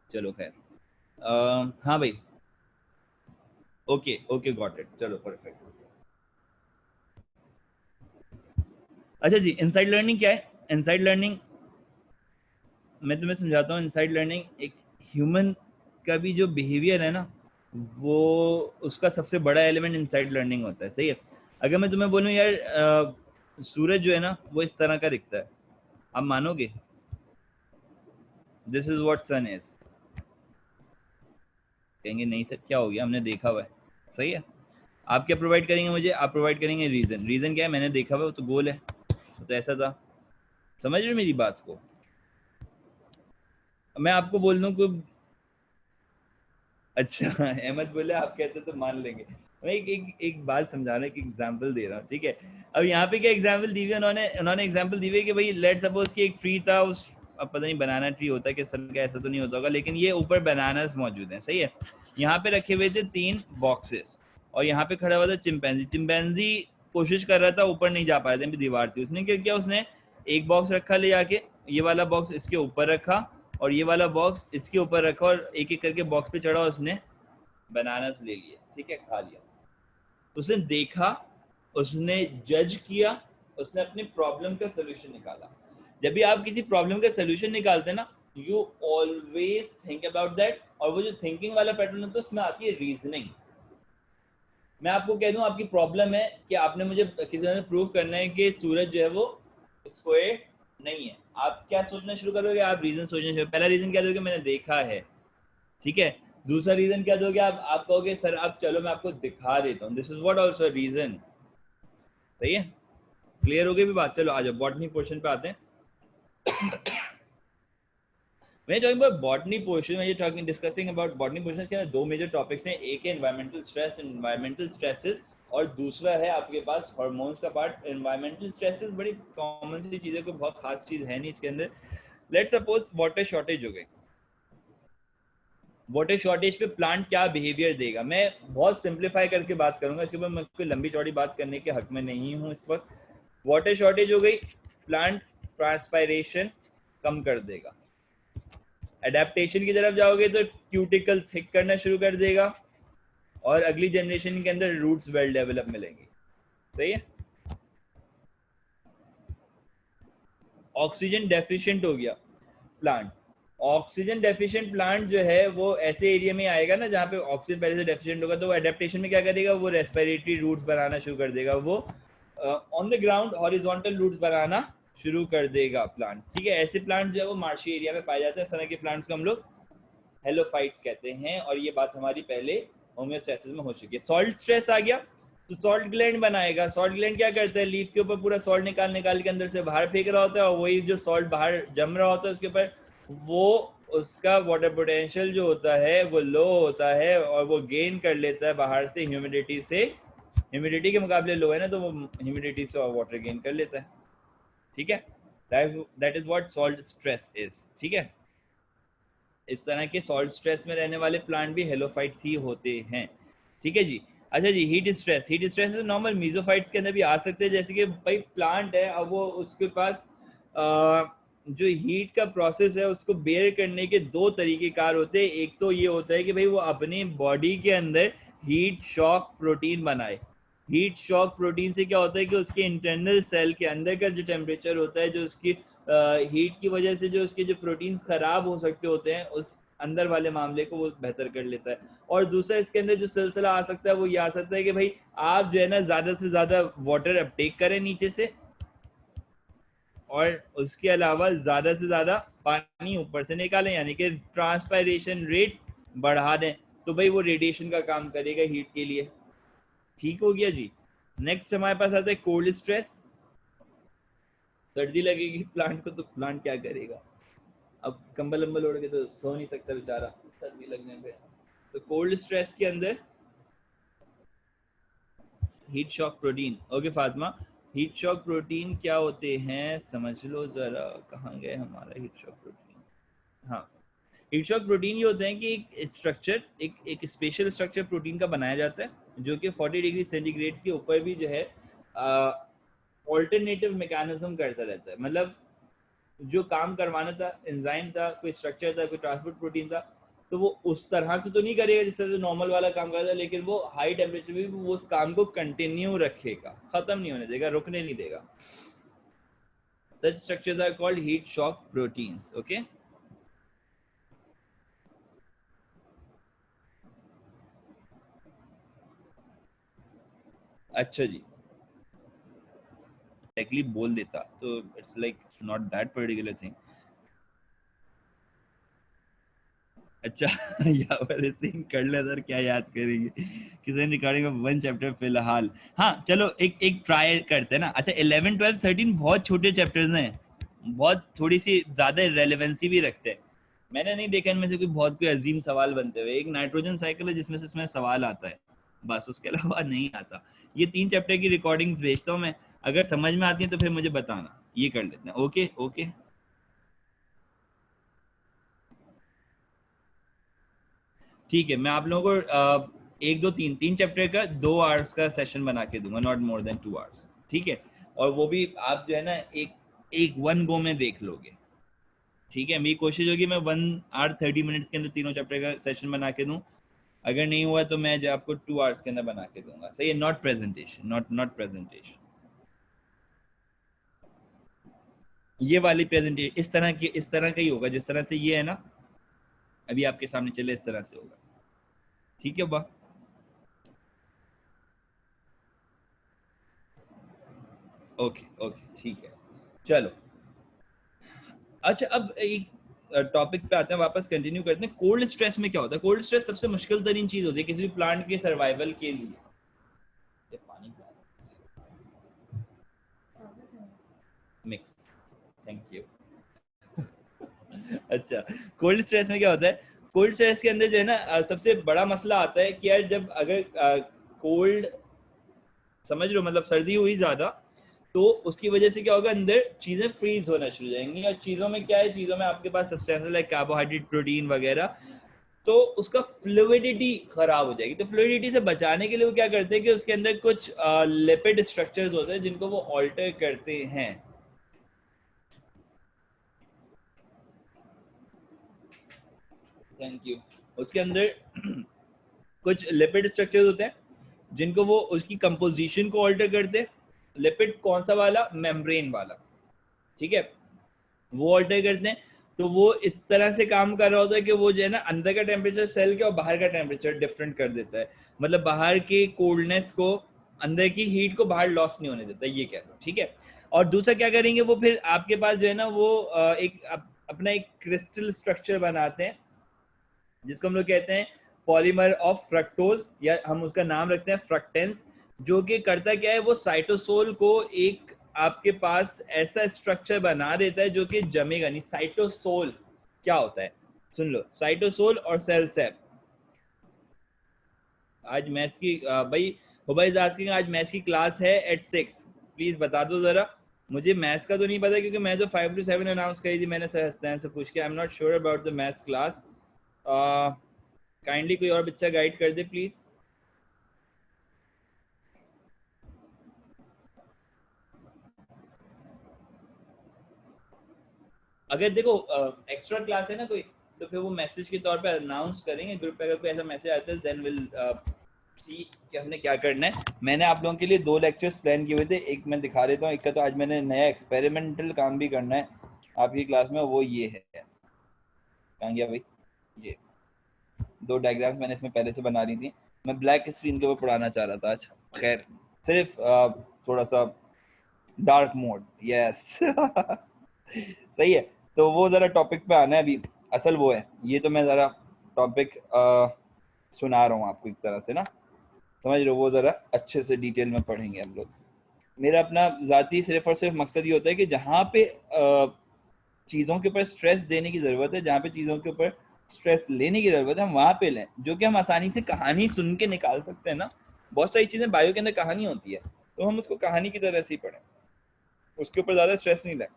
चलो खैर, हाँ भाई, ओके ओके, गॉट इट, चलो परफेक्ट। अच्छा जी, इनसाइड लर्निंग क्या है? इनसाइड लर्निंग मैं तुम्हें समझाता हूँ। इनसाइड लर्निंग एक ह्यूमन का भी जो बिहेवियर है ना, वो उसका सबसे बड़ा एलिमेंट इनसाइड लर्निंग होता है। सही है, अगर मैं तुम्हें बोलूँ यार सूरज जो है ना वो इस तरह का दिखता है, आप मानोगे? This is what sun is. कहेंगे नहीं सर क्या हो गया, हमने देखा हुआ है। सही है, आप क्या प्रोवाइड करेंगे मुझे? आप प्रोवाइड करेंगे रीजन। रीजन क्या है? मैंने देखा हुआ है, वो तो गोल है, तो ऐसा था। समझ रहे हो मेरी बात को? मैं आपको बोल दूं कि अच्छा अहमद बोले आप कहते तो मान लेंगे। मैं एक बात समझा रहा हूँ, एक एग्जांपल दे रहा हूँ, ठीक है? अब यहाँ पे क्या एग्जांपल दी हुई है उन्होंने? उन्होंने एग्जांपल दी हुई है कि भाई लेट सपोज कि एक ट्री था, उस, अब पता नहीं बनाना ट्री होता है कि सब का, ऐसा तो नहीं होता होगा, लेकिन ये ऊपर बनानास मौजूद हैं। सही है, यहाँ पे रखे हुए थे 3 बॉक्सेस, और यहाँ पे खड़ा हुआ था चिंपैंजी। चिंपैंजी कोशिश कर रहा था, ऊपर नहीं जा पा रहे थे, दीवार थी। उसने क्या किया? उसने एक बॉक्स रखा ले जाके, ये वाला बॉक्स इसके ऊपर रखा, और ये वाला बॉक्स इसके ऊपर रखा, और एक एक करके बॉक्स पे चढ़ा, उसने बनानास ले लिए, ठीक है, खा लिया। उसने देखा, उसने जज किया, उसने अपनी प्रॉब्लम का सोल्यूशन निकाला। जब भी आप किसी प्रॉब्लम का सोल्यूशन निकालते हैं ना, you always think about that, और वो जो थिंकिंग वाला पैटर्न होता है उसमें आती है रीजनिंग। मैं आपको कह दूं, आपकी प्रॉब्लम है कि आपने मुझे किसी ने प्रूव करना है कि सूरज जो है वो स्क्वायर नहीं है। आप क्या सोचना शुरू करोगे? आप रीजन सोचना शुरू। पहला रीजन क्या दोगे? मैंने देखा है, ठीक है। दूसरा रीजन क्या दोगे? आप कहोगे सर आप चलो मैं आपको दिखा देता हूँ। This is what also reason. सही है, क्लियर हो गई भी बात? चलो आ जाओ बॉटनी पोर्शन पे आते हैं। When you're talking about botany portion, when you're talking discussing about botany portion के दो मेजर टॉपिक्स हैं। एक है environmental stress, environmental stresses, और दूसरा है आपके पास हार्मोन्स का पार्ट। environmental stresses बड़ी कॉमन सी चीज़ है, कोई बहुत खास चीज़ है नहीं इसके अंदर। लेट्स सपोज वाटर शॉर्टेज हो गई। वाटर शॉर्टेज पे प्लांट क्या बिहेवियर देगा? मैं बहुत सिंप्लीफाई करके बात करूंगा, इसके ऊपर मैं कोई लंबी चौड़ी बात करने के हक में नहीं हूँ इस वक्त। वाटर शॉर्टेज हो गई, प्लांट ट्रांसपायरेशन कम कर देगा। एडेप्टेशन की तरफ जाओगे तो क्यूटिकल थिक करना शुरू कर देगा, और अगली जनरेशन के अंदर रूट्स वेल डेवलप मिलेंगी। सही है। ऑक्सीजन डेफिशिएंट हो गया प्लांट। ऑक्सीजन डेफिशिएंट प्लांट जो है वो ऐसे एरिया में आएगा ना जहाँ पे ऑक्सीजन पहले से डेफिशिएंट होगा, तो वो एडेप्टेशन में क्या करेगा? वो रेस्पिरेटरी रूट्स बनाना शुरू कर देगा। वो on the ground horizontal roots बनाना शुरू कर देगा प्लांट, ठीक है। ऐसे प्लांट जो है वो मार्शी एरिया में पाए जाते हैं। इस तरह के प्लांट्स को हम लोग हेलोफाइट्स कहते हैं, और ये बात हमारी पहले होम्योस्टैसिस में हो चुकी है। सॉल्ट स्ट्रेस आ गया तो सॉल्ट ग्लैंड बनाएगा। सॉल्ट ग्लैंड क्या करता है? लीफ के ऊपर पूरा सॉल्ट निकाल निकाल के अंदर से बाहर फेंक रहा होता है, और वही जो सॉल्ट बाहर जम रहा होता है उसके ऊपर, वो उसका वाटर पोटेंशियल जो होता है वो लो होता है, और वो गेन कर लेता है बाहर से ह्यूमिडिटी से। ह्यूमिडिटी के मुकाबले लो है ना, तो वो ह्यूमिडिटी से वाटर गेन कर लेता है, ठीक है। That is what salt stress is, ठीक है। इस तरह के सॉल्ट स्ट्रेस में रहने वाले प्लांट भी हेलोफाइट्स ही होते हैं। ठीक है जी। अच्छा जी, हीट स्ट्रेस, हीट स्ट्रेस तो नॉर्मल मीजोफाइट्स के अंदर भी आ सकते हैं, जैसे कि भाई प्लांट है, अब वो उसके पास जो हीट का प्रोसेस है उसको बेयर करने के दो तरीके कार होते हैं। एक तो ये होता है कि भाई वो अपनी बॉडी के अंदर हीट शॉक प्रोटीन बनाए। हीट शॉक प्रोटीन से क्या होता है कि उसके इंटरनल सेल के अंदर का जो टेम्परेचर होता है, जो उसकी हीट की वजह से जो उसके जो प्रोटीन्स खराब हो सकते होते हैं, उस अंदर वाले मामले को वो बेहतर कर लेता है। और दूसरा इसके अंदर जो सिलसिला आ सकता है वो ये आ सकता है कि भाई आप जो है ना ज़्यादा से ज़्यादा वाटर अपटेक करें नीचे से, और उसके अलावा ज़्यादा से ज़्यादा पानी ऊपर से निकालें, यानी कि ट्रांसपायरेशन रेट बढ़ा दें, तो भाई वो रेडिएशन का काम करेगा हीट के लिए। ठीक हो गया जी। नेक्स्ट हमारे पास आता है कोल्ड स्ट्रेस। सर्दी लगेगी प्लांट को तो प्लांट क्या करेगा, अब कंबल अम्बल ओढ़ के तो सो नहीं सकता बेचारा सर्दी लगने पे। तो कोल्ड स्ट्रेस के अंदर heat shock protein, okay Fatima, heat shock protein क्या होते हैं समझ लो जरा, कहाँ गए हमारा हीट शॉक प्रोटीन। हाँ, हीट शॉक प्रोटीन ये होते हैं कि एक स्ट्रक्चर, एक स्पेशल स्ट्रक्चर प्रोटीन का बनाया जाता है जो कि 40 डिग्री सेंटीग्रेड के ऊपर भी जो है ऑल्टरनेटिव मैकेनिज्म करता रहता है। मतलब जो काम करवाना था, एंजाइम था, कोई स्ट्रक्चर था, कोई ट्रांसपोर्ट प्रोटीन था, तो वो उस तरह से तो नहीं करेगा जिस तरह से नॉर्मल वाला काम करता है, लेकिन वो हाई टेम्परेचर में वो उस काम को कंटिन्यू रखेगा, खत्म नहीं होने देगा, रुकने नहीं देगा। Such structures are called heat shock proteins. Okay, अच्छा जी, एक्चुअली बोल देता तो it's like not that particular thing. अच्छा या पर सिंह कर ले सर, क्या याद करेंगे किसी रिकॉर्डिंग में वन चैप्टर फिलहाल। हाँ चलो एक एक ट्राई करते हैं ना। अच्छा 11 12 13 बहुत छोटे चैप्टर्स हैं, बहुत थोड़ी सी ज्यादा रेलेवेंसी भी रखते हैं। मैंने नहीं देखा इनमें से कोई बहुत कोई अजीम सवाल बनते हुए। एक नाइट्रोजन साइकिल है जिसमें से इसमें सवाल आता है, बस उसके अलावा नहीं आता। ये 3 चैप्टर की रिकॉर्डिंग्स भेजता हूँ मैं, अगर समझ में आती है तो फिर मुझे बताना। ये कर लेते हैं, ओके ओके। ठीक है, मैं आप लोगों को एक दो तीन तीन चैप्टर का 2 आवर्स का सेशन बना के दूंगा, नॉट मोर देन 2 आवर्स। ठीक है, और वो भी आप जो है ना एक एक वन गो में देख लोगे। ठीक है, मेरी कोशिश होगी मैं 1 आवर 30 मिनट्स के अंदर तीनों चैप्टर का सेशन बना के दूं। अगर नहीं हुआ तो मैं जो आपको 2 आवर्स के अंदर बना के दूंगा, सही है। Not presentation, not not presentation. ये वाली प्रेजेंटेशन इस तरह का ही होगा जिस तरह से ये है ना, अभी आपके सामने चले इस तरह से होगा। ठीक है बा, ओके ओके ठीक है, चलो। अच्छा अब एक टॉपिक पे आते हैं, वापस कंटिन्यू करते हैं। कोल्ड स्ट्रेस में क्या होता है? कोल्ड स्ट्रेस सबसे मुश्किल तरीन चीज होती है किसी भी प्लांट के सर्वाइवल के लिए। ये पानी मिक्स, थैंक यू। अच्छा, कोल्ड स्ट्रेस में क्या होता है? कोल्ड स्ट्रेस के अंदर जो है ना सबसे बड़ा मसला आता है कि यार जब अगर कोल्ड, समझ लो मतलब सर्दी हुई ज्यादा, तो उसकी वजह से क्या होगा, अंदर चीजें फ्रीज होना शुरू हो जाएंगी। और चीजों में क्या है, चीजों में आपके पास सब्सटेंसेस लाइक कार्बोहाइड्रेट, प्रोटीन वगैरह, तो उसका फ्लूइडिटी खराब हो जाएगी। तो फ्लूइडिटी से बचाने के लिए वो क्या करते हैं कि उसके अंदर कुछ लिपिड स्ट्रक्चर्स होते हैं जिनको वो ऑल्टर करते हैं। Thank you. उसके अंदर कुछ लिपिड स्ट्रक्चर्स होते हैं जिनको वो उसकी कंपोजिशन को ऑल्टर करते हैं। लिपिड कौन सा वाला? मेम्ब्रेन वाला। ठीक है, वो ऑल्टर करते हैं। तो वो इस तरह से काम कर रहा होता है कि वो जो है ना अंदर का टेम्परेचर सेल के और बाहर का टेम्परेचर डिफरेंट कर देता है। मतलब बाहर की कोल्डनेस को, अंदर की हीट को बाहर लॉस नहीं होने देता, ये कह दो। ठीक है, और दूसरा क्या करेंगे वो, फिर आपके पास जो है ना वो अपना एक क्रिस्टल स्ट्रक्चर बनाते हैं जिसको हम लोग कहते हैं पॉलीमर ऑफ फ्रक्टोज, या हम उसका नाम रखते हैं फ्रक्टेंस। जो कि करता क्या है, वो साइटोसोल को एक आपके पास ऐसा स्ट्रक्चर बना देता है जो कि जमेगा नहीं। साइटोसोल क्या होता है सुन लो, साइटोसोल और सेल सेप। आज मैथ्स की भाई हुबैज आस्किंग, आज मैथ्स की क्लास है एट 6, प्लीज बता दो जरा। मुझे मैथ्स का तो नहीं पता क्योंकि मैं जो 5 to 7 अनाउंस करी थी मैंने सर हस्दैन से पूछ के, आई am not sure about the maths class. Kindly कोई और बच्चा गाइड कर दे प्लीज। अगर देखो एक्स्ट्रा क्लास है ना कोई, तो फिर वो मैसेज के तौर पे अनाउंस करेंगे ग्रुप पे, अगर कोई ऐसा मैसेज आता है देन विल सी कि हमने क्या करना है। मैंने आप लोगों के लिए 2 लेक्चर्स प्लान किए हुए थे, एक मैं दिखा देता हूँ, एक का तो आज मैंने नया एक्सपेरिमेंटल काम भी करना है आपकी क्लास में, वो ये है, कहाँ गया भाई, ये 2 डायग्राम्स मैंने इसमें पहले से बना ली थी, मैं ब्लैक स्क्रीन के ऊपर पढ़ाना चाह रहा था आज। खैर सिर्फ थोड़ा सा डार्क मोड, यस सही है। तो वो ज़रा टॉपिक पे आना है अभी, असल वो है, ये तो मैं ज़रा टॉपिक सुना रहा हूँ आपको एक तरह से ना, समझ रहे हो, वो ज़रा अच्छे से डिटेल में पढ़ेंगे हम लोग। मेरा अपना ज़ाती सिर्फ और सिर्फ मकसद ये होता है कि जहाँ पे चीज़ों के ऊपर स्ट्रेस देने की ज़रूरत है, जहाँ पे चीज़ों के ऊपर स्ट्रेस लेने की ज़रूरत है, हम वहाँ पे लें, जो कि हम आसानी से कहानी सुन के निकाल सकते हैं ना। बहुत सारी चीज़ें बायो के अंदर कहानी होती है, तो हम उसको कहानी की तरह से ही पढ़ें, उसके ऊपर ज़्यादा स्ट्रेस नहीं लें।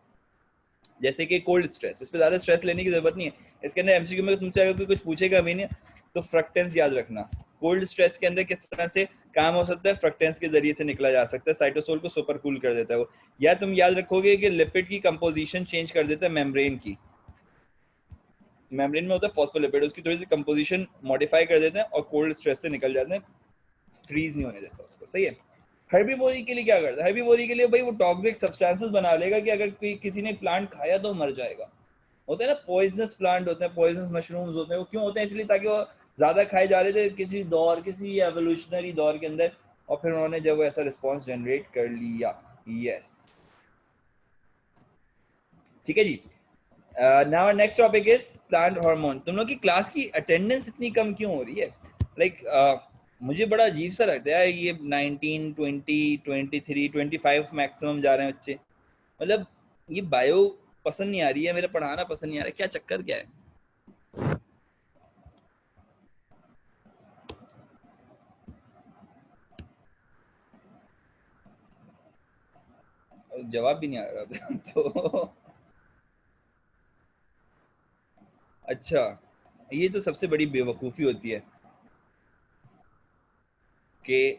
जैसे कि कोल्ड स्ट्रेस, इस पर ज़्यादा स्ट्रेस लेने की ज़रूरत नहीं है। इसके अंदर एमसीक्यू में तुमसे अगर कोई कुछ पूछेगा भी नहीं, तो फ्रक्टेंस याद रखना। कोल्ड स्ट्रेस के अंदर किस तरह से काम हो सकता है, फ्रक्टेंस के जरिए से निकला जा सकता है, साइटोसोल को सुपर कूल कर देता है वो। या तुम याद रखोगे कि लिपिड की कंपोजिशन चेंज कर देता है मेम्ब्रेन की, मेम्ब्रेन में होता है फॉस्फोलिपिड, उसकी थोड़ी सी कंपोजिशन मॉडिफाई कर देते हैं और कोल्ड स्ट्रेस से निकल जाते हैं, फ्रीज नहीं होने देता उसको, सही है। हर्बीवोरी के लिए क्या करता है, हर्बीवोरी के लिए भाई वो टॉक्सिक सब्सटेंसेस बना लेगा कि अगर कोई किसी ने प्लांट खाया तो मर जाएगा। होते हैं ना पॉइजनस प्लांट, होते हैं पॉइजनस मशरूम्स होते हैं, वो क्यों होते हैं, इसलिए ताकि वो ज्यादा खाए जा रहे थे किसी दौर, किसी एवोल्यूशनरी दौर के अंदर, और फिर उन्होंने जब वो ऐसा रिस्पॉन्स जनरेट कर लिया। यस, ठीक है जी। Now next topic is plant hormone. तुम लोग की क्लास की अटेंडेंस इतनी कम क्यों हो रही है, लाइक मुझे बड़ा अजीब सा लगता है यार, ये 19 20 23 25 मैक्सिमम जा रहे हैं बच्चे, मतलब ये बायो पसंद नहीं आ रही है, मेरा पढ़ाना पसंद नहीं आ रहा है, क्या चक्कर क्या है। जवाब भी नहीं आ रहा तो अच्छा, ये तो सबसे बड़ी बेवकूफ़ी होती है कि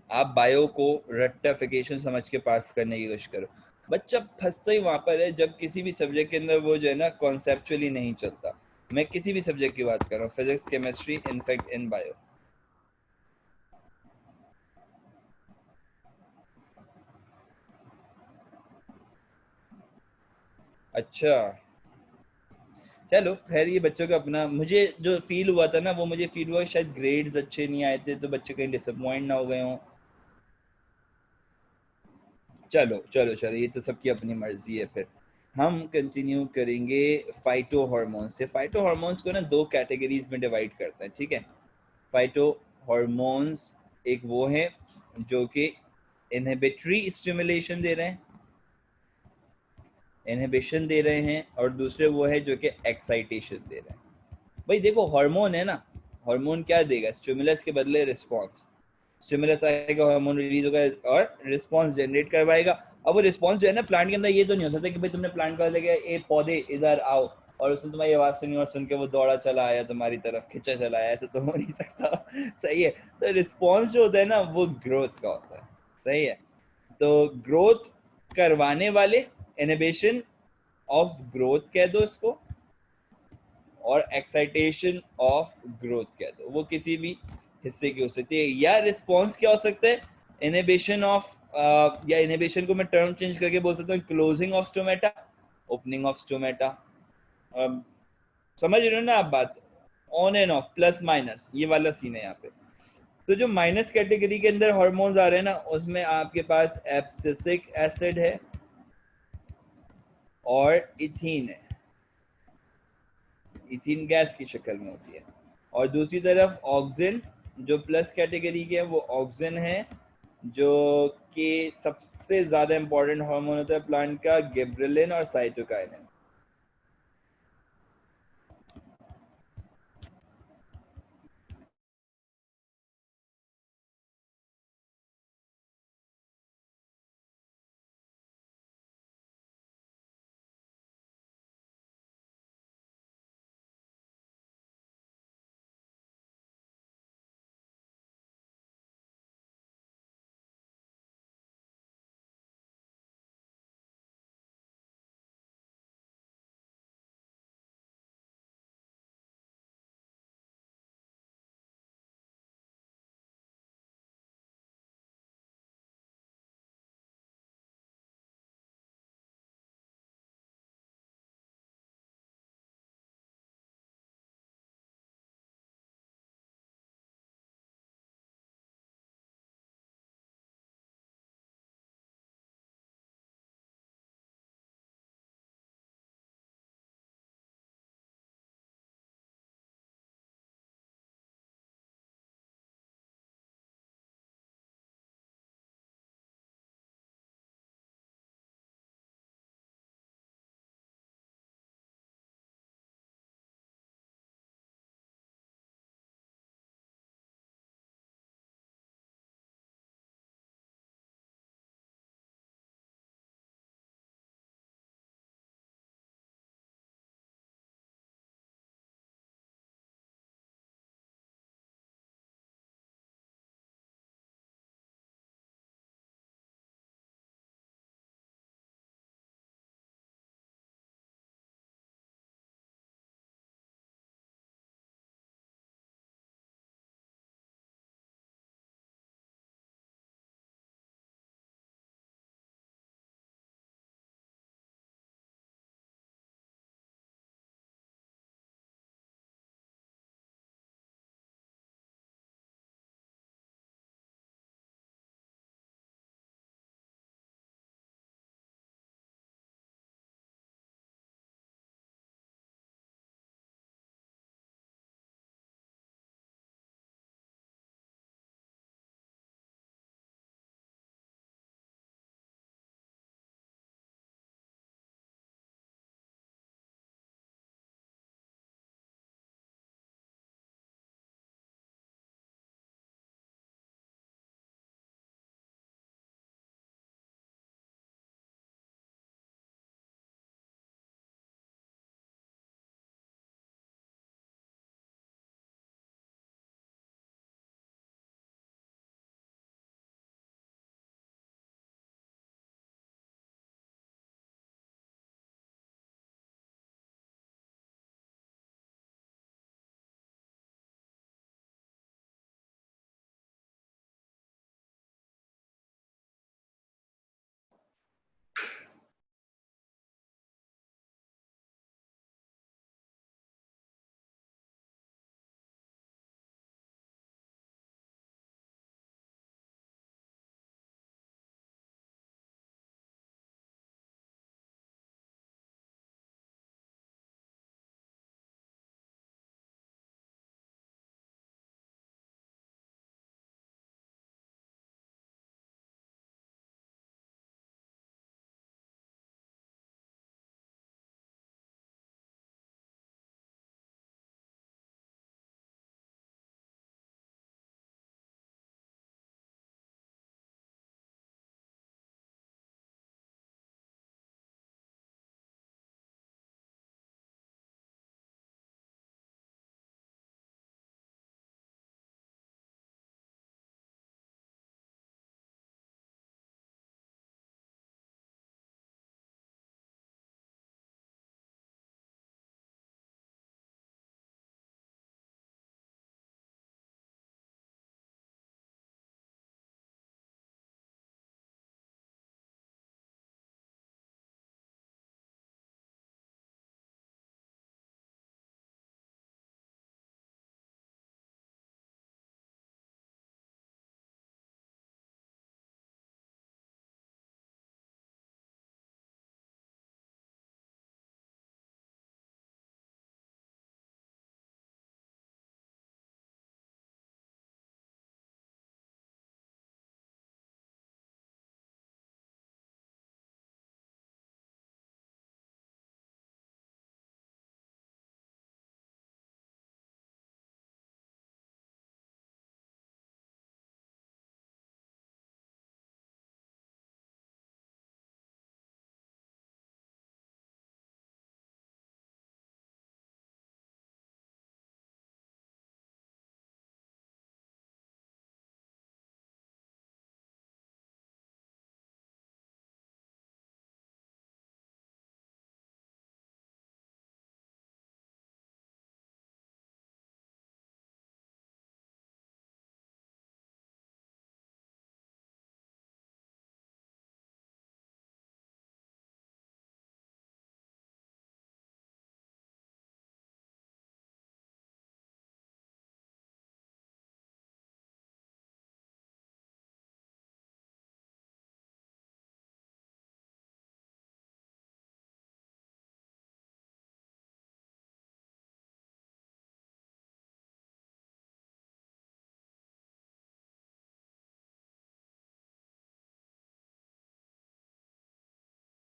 आप बायो को रेक्टिफिकेशन समझ के पास करने की कोशिश करो। बच्चा फंसता ही वहां पर है जब किसी भी सब्जेक्ट के अंदर वो जो है ना कॉन्सेप्चुअली नहीं चलता। मैं किसी भी सब्जेक्ट की बात कर रहा हूँ, physics, chemistry, in fact in bio. अच्छा, चलो खैर, ये बच्चों का अपना, मुझे जो फील हुआ था ना, वो मुझे फील हुआ शायद ग्रेड्स अच्छे नहीं आए थे तो बच्चे कहीं डिसअपॉइंट ना हो गए हों। चलो चलो चलो, ये तो सबकी अपनी मर्जी है। फिर हम कंटिन्यू करेंगे फाइटो हार्मोन से। फाइटो हार्मोन्स को ना 2 कैटेगरीज में डिवाइड करते हैं, ठीक है। फाइटो हार्मोन्स एक वो है जो कि इनहिबिटरी स्टिमुलेशन दे रहे हैं, इनहिबिशन दे रहे हैं, और दूसरे वो है जो कि एक्साइटेशन दे रहे हैं। भाई देखो हार्मोन है ना, हार्मोन क्या देगा, स्टिमुलस के बदले रिस्पॉन्स। स्टिमुलस आएगा, हार्मोन रिलीज होगा और रिस्पॉन्स जनरेट करवाएगा। अब वो रिस्पॉन्स जो है ना प्लांट के अंदर, ये तो नहीं हो सकता कि भाई तुमने प्लांट का लगे ए पौधे इधर आओ और उसने तुम्हारी आवाज सुनी और सुन के वो दौड़ा चला आया तुम्हारी तरफ, खिंचा चला आया, ऐसा तो हो नहीं सकता सही है। तो रिस्पॉन्स जो होता है ना वो ग्रोथ का होता है, सही है। तो ग्रोथ करवाने वाले, इनहिबिशन ऑफ ग्रोथ कह दो इसको, और एक्साइटेशन ऑफ ग्रोथ कह दो, वो किसी भी हिस्से की हो सकती है। या रिस्पॉन्स क्या हो सकता है, इनहिबिशन ऑफ, या इनहिबिशन को मैं टर्म चेंज करके बोल सकता हूँ closing of stomata, opening of stomata. समझ रहे हो ना आप बात, on end of, plus minus, ये वाला सीन है यहाँ पे। तो जो माइनस कैटेगरी के अंदर हॉर्मोन्स आ रहे हैं ना, उसमें आपके पास एब्सिसिक एसिड है और इथीन है, इथीन गैस की शक्ल में होती है। और दूसरी तरफ ऑक्सिन, जो प्लस कैटेगरी के हैं, वो ऑक्सिन है जो कि सबसे ज्यादा इंपॉर्टेंट हार्मोन होता है प्लांट का, गिबरेलिन और साइटोकाइनिन।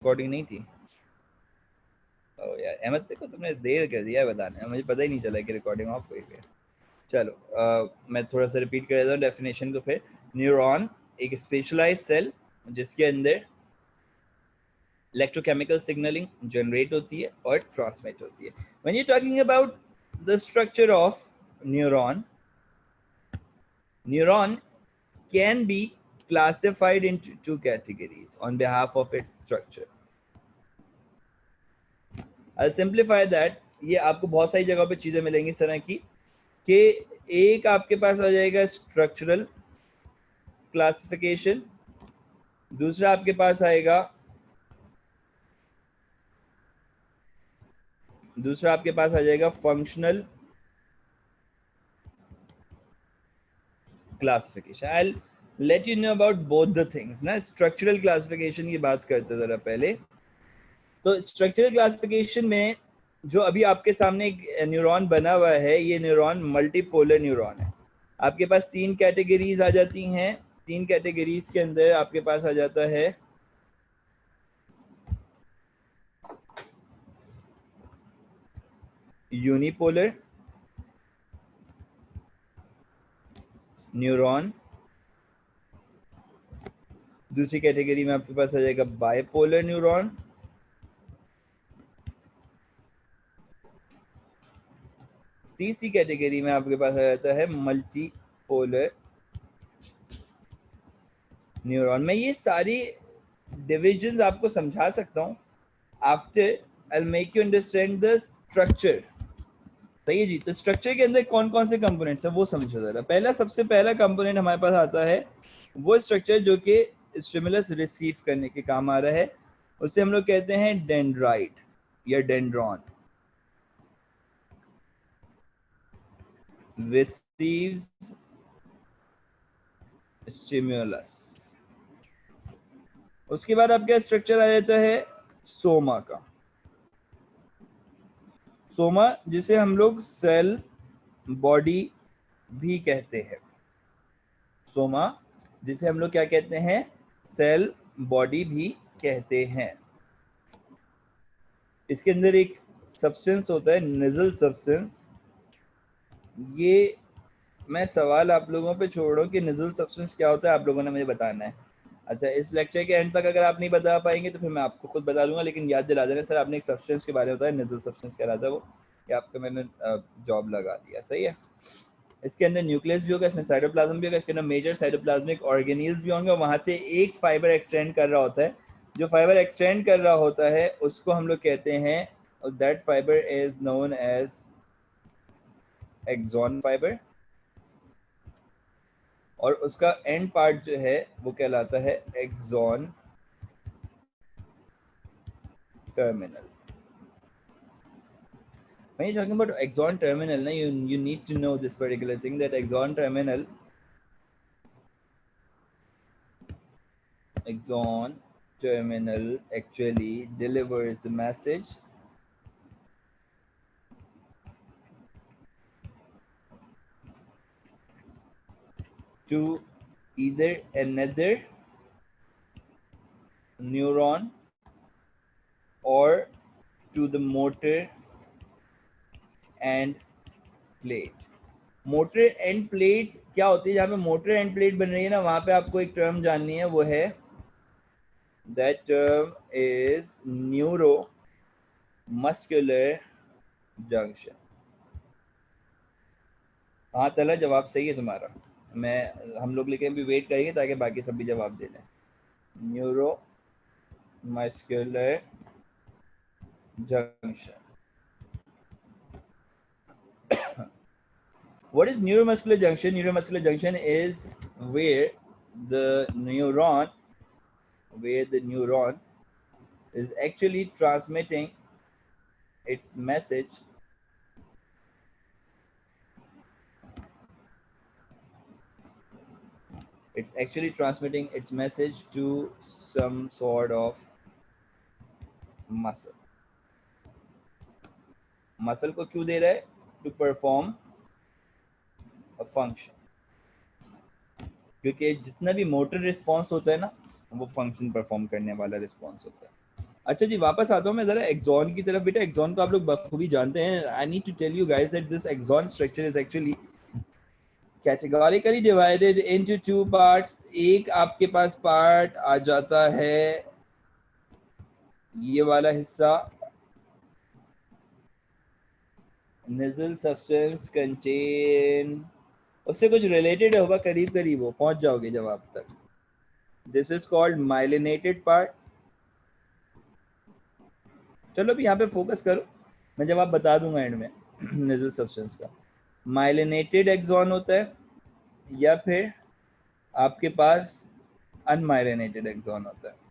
रिकॉर्डिंग नहीं थी। ओ यार अहमद, देखो तुमने देर कर दिया है बताने, मुझे पता ही नहीं चला कि रिकॉर्डिंग ऑफ हुई है। चलो मैं थोड़ा सा रिपीट कर देता हूँ डेफिनेशन को फिर। न्यूरॉन एक स्पेशलाइज्ड सेल जिसके अंदर इलेक्ट्रोकेमिकल सिग्नलिंग जनरेट होती है और ट्रांसमिट होती है। When you talking about the structure of neuron, neuron can be classified into two categories on behalf of its structure. I'll simplify that. ये आपको बहुत सारी जगहों पे चीजें मिलेंगी इस तरह की कि एक आपके पास आ जाएगा स्ट्रक्चरल क्लासिफिकेशन, दूसरा आपके पास आएगा functional classification. I let you know about both the things ना। स्ट्रक्चरल क्लासिफिकेशन की बात करते जरा पहले। तो स्ट्रक्चरल क्लासिफिकेशन में जो अभी आपके सामने एक न्यूरॉन बना हुआ है, ये न्यूरॉन मल्टीपोलर न्यूरॉन है। आपके पास तीन कैटेगरीज आ जाती हैं। तीन कैटेगरीज के अंदर आपके पास आ जाता है यूनिपोलर न्यूरॉन, दूसरी कैटेगरी में आपके पास आ जाएगा बाइपोलर न्यूरॉन, तीसरी कैटेगरी में आपके पास आ जाता है मल्टीपोलर न्यूरॉन। मैं ये सारी डिविजन्स आपको समझा सकता हूँ after I make you understand the structure. सही है जी। तो स्ट्रक्चर के अंदर कौन कौन से कंपोनेंट्स है वो समझो जरा। सबसे पहला कंपोनेंट हमारे पास आता है वो स्ट्रक्चर जो कि स्टिमुलस रिसीव करने के काम आ रहा है, उसे हम लोग कहते हैं डेंड्राइट या डेंड्रॉन। Receives stimulus. उसके बाद आपका स्ट्रक्चर आ जाता है सोमा का। सोमा जिसे हम लोग सेल बॉडी भी कहते हैं। सोमा जिसे हम लोग क्या कहते हैं, सेल बॉडी भी कहते हैं। इसके अंदर एक सब्सटेंस होता है नेजल सब्सटेंस। ये मैं सवाल आप लोगों पे छोड़ रहा हूँ कि नेजल सब्सटेंस क्या होता है, आप लोगों ने मुझे बताना है। अच्छा, इस लेक्चर के एंड तक अगर आप नहीं बता पाएंगे तो फिर मैं आपको खुद बता दूंगा, लेकिन याद दिला देना सर आपने एक सब्सटेंस के बारे में बताया, नेजल सब्सटेंस कह रहा था वो, कि आपको मैंने जॉब लगा दिया। सही है। इसके अंदर न्यूक्लियस भी होगा, इसमें साइटोप्लाज्म भी होगा, इसके अंदर मेजर साइटोप्लाज्मिक ऑर्गेनील्स भी होंगे, वहां से एक फाइबर एक्सटेंड कर रहा होता है। जो फाइबर एक्सटेंड कर रहा होता है उसको हम लोग कहते हैं, that fibre is known as axon fibre, और उसका एंड पार्ट जो है वो कहलाता है axon terminal. When you're talking about axon terminal, you need to know this particular thing, that axon terminal actually delivers the message to either another neuron or to the motor end plate. Motor end plate क्या होती है, जहां पे motor end plate बन रही है ना, वहां पे आपको एक टर्म जाननी है, वो है that term is neuro muscular junction. हाँ तला, जवाब सही है तुम्हारा। हम लोग लेकिन भी वेट करेंगे ताकि बाकी सब भी जवाब दे दें। Neuro muscular junction. What is neuromuscular junction? Neuromuscular junction is where the neuron is actually transmitting its message to some sort of muscle. Muscle को क्यों दे रहा है? टू परफॉर्म अ फंक्शन, क्योंकि जितना भी मोटर रिस्पॉन्स होता है ना, वो फंक्शन परफॉर्म करने वाला रिस्पॉन्स होता है। अच्छा जी, वापस आता हूँ मैं जरा एक्सॉन की तरफ। बेटा एक्सॉन को आप लोग बखूबी जानते हैं। I need to tell you guys that this axon structure is actually categorically divided into two parts. एक आपके पास पार्ट आ जाता है ये वाला हिस्सा, nasal substance contain, उससे कुछ रिलेटेड होगा, करीब करीब हो, पहुंच जाओगे जवाब तक। This is called myelinated part. चलो अभी यहाँ पे फोकस करो, मैं जवाब बता दूंगा एंड में। nasal substance का माइलिनेटेड एक्सॉन होता है या फिर आपके पास अनमाइलिनेटेड एक्सॉन होता है।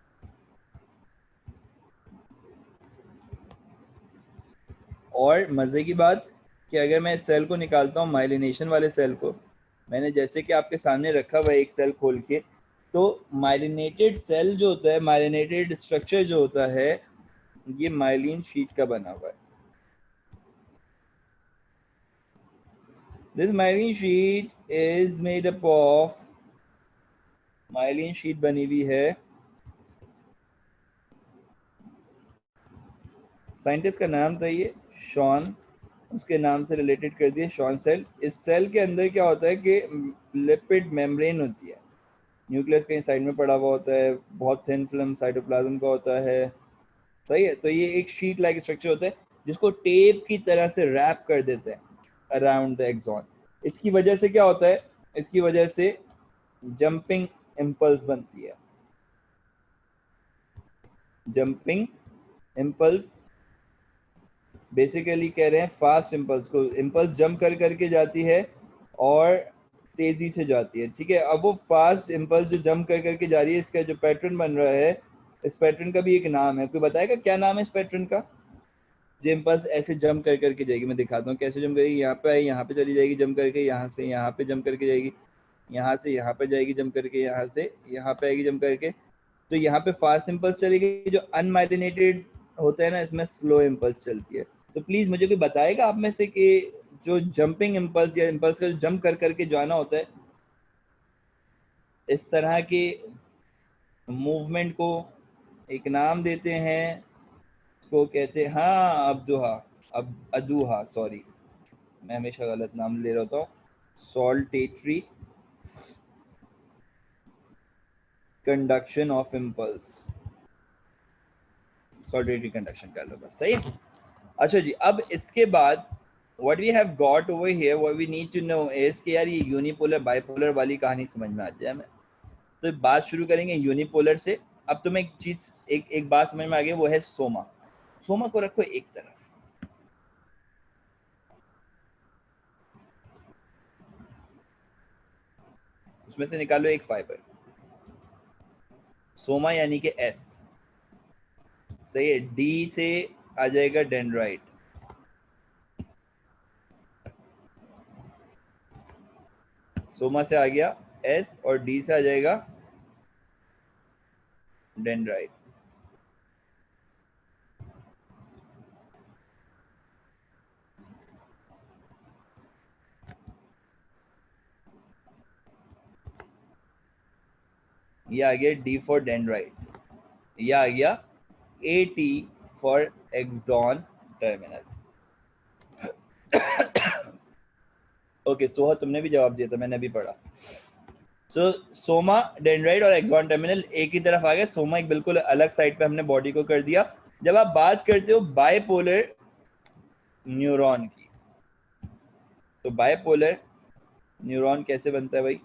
और मजे की बात कि अगर मैं इस सेल को निकालता हूँ, माइलिनेशन वाले सेल को, मैंने जैसे कि आपके सामने रखा हुआ है एक सेल खोल के, तो माइलिनेटेड सेल जो होता है, माइलिनेटेड स्ट्रक्चर जो होता है, ये माइलिन शीट का बना हुआ है। This myelin sheath is made up of, myelin sheath बनी हुई है, साइंटिस्ट का नाम था ये शॉन, उसके नाम से रिलेटेड कर दिया शॉन सेल। इस सेल के अंदर क्या होता है कि लिपिड मेम्ब्रेन होती है, न्यूक्लियस कहीं साइड में पड़ा हुआ होता है, बहुत थिन फिल्म साइटोप्लाज्म का होता है, सही है। तो ये एक शीट लाइक स्ट्रक्चर होता है जिसको टेप की तरह से रैप कर देते हैं अराउंड द एक्सॉन। इसकी वजह से क्या होता है, इसकी वजह से जंपिंग इम्पल्स बनती है। जंपिंग इम्पल्स बेसिकली कह रहे हैं फास्ट इम्पल्स को, इम्पल्स जंप कर करके जाती है और तेजी से जाती है, ठीक है। अब वो फास्ट इम्पल्स जो जंप कर करके जा रही है, इसका जो पैटर्न बन रहा है, इस पैटर्न का भी एक नाम है। कोई बताएगा क्या नाम है इस पैटर्न का? जो इम्पल्स ऐसे जंप कर करके जाएगी, मैं दिखाता हूँ कैसे जंप करेगी। यहाँ पे आई, यहाँ पे चली जाएगी जंप करके, यहाँ से यहाँ पे जंप करके जाएगी, यहाँ से यहाँ पे जाएगी जंप करके, यहाँ से यहाँ पे आएगी जंप करके। तो यहाँ पे फास्ट इम्पल्स चलेगी, जो अनमाइलिनेटेड होता है ना, इसमें स्लो इम्पल्स चलती है। तो प्लीज मुझे कोई बताएगा आप में से कि जो जंपिंग इम्पल्स या इम्पल्स का जंप कर करके जाना होता है, इस तरह के मूवमेंट को एक नाम देते हैं, इसको कहते हैं, हाँ अब्दुहा, अब अदुहा, सॉरी मैं हमेशा गलत नाम ले रहा था, saltatory conduction of impulse, saltatory conduction कर लो बस, सही है। अच्छा जी, अब इसके बाद what we have got over here, what we need to know is कि यार ये यूनिपोलर बाइपोलर वाली कहानी समझ में आ जाए हमें, तो बात शुरू करेंगे यूनिपोलर से। अब तुम्हें एक चीज, एक बात समझ में आ गई, वो है सोमा। सोमा को रखो एक तरफ, उसमें से निकालो एक फाइबर, सोमा यानी कि एस, सही है। डी से आ जाएगा डेंड्राइट, सोमा से आ गया एस, और डी से आ जाएगा डेंड्राइट। ये आ गया डी फॉर डेंड्राइट, ये आ गया A T for axon terminal. Okay Soha, तुमने भी जवाब दिया था, मैंने अभी पढ़ा। सो सोमा, डेंड्राइट और एक्सॉन टर्मिनल एक ही तरफ आ गए, सोमा एक बिल्कुल अलग साइड पे हमने बॉडी को कर दिया। जब आप बात करते हो बाइपोलर न्यूरॉन की, तो बाइपोलर न्यूरॉन कैसे बनता है भाई?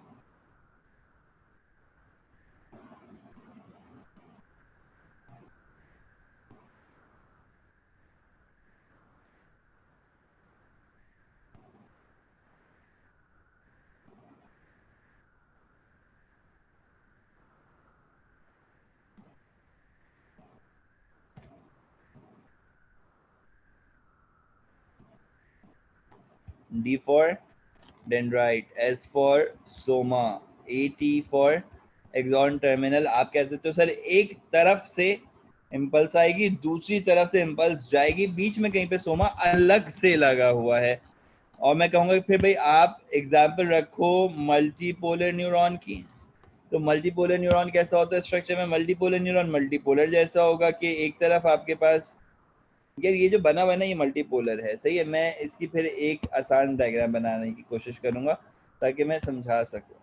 D for dendrite, S for soma, AT for axon terminal. आप कह सकते हो सर एक तरफ से इम्पल्स आएगी, दूसरी तरफ से इम्पल्स जाएगी, बीच में कहीं पे सोमा अलग से लगा हुआ है। और मैं कहूंगा फिर भाई आप एग्जाम्पल रखो मल्टीपोलर न्यूरॉन की। तो मल्टीपोलर न्यूरॉन कैसा होता है स्ट्रक्चर में? मल्टीपोलर न्यूरॉन मल्टीपोलर जैसा होगा कि एक तरफ आपके पास, यार ये जो बना हुआ है ना ये मल्टीपोलर है, सही है। मैं इसकी फिर एक आसान डायग्राम बनाने की कोशिश करूंगा ताकि मैं समझा सकूं।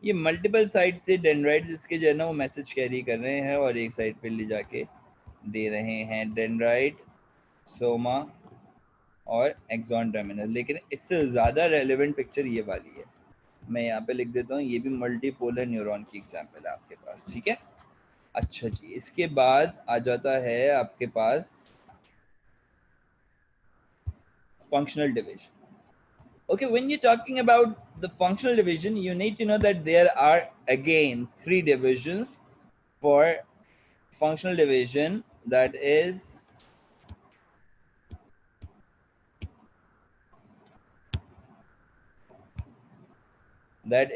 ये मल्टीपल साइड से डेंड्राइट्स इसके जो है ना वो मैसेज कैरी कर रहे हैं और एक साइड पे ले जाके दे रहे हैं, डेंड्राइट, सोमा और एक्सॉन टर्मिनल। लेकिन इससे ज़्यादा रेलेवेंट पिक्चर ये वाली है, मैं यहाँ पे लिख देता हूँ, ये भी मल्टीपोलर न्यूरॉन की एग्जाम्पल है आपके पास, ठीक है। अच्छा जी, इसके बाद आ जाता है आपके पास functional division. Okay, when you're talking about the functional division, you need to know that there are again three divisions for functional division. That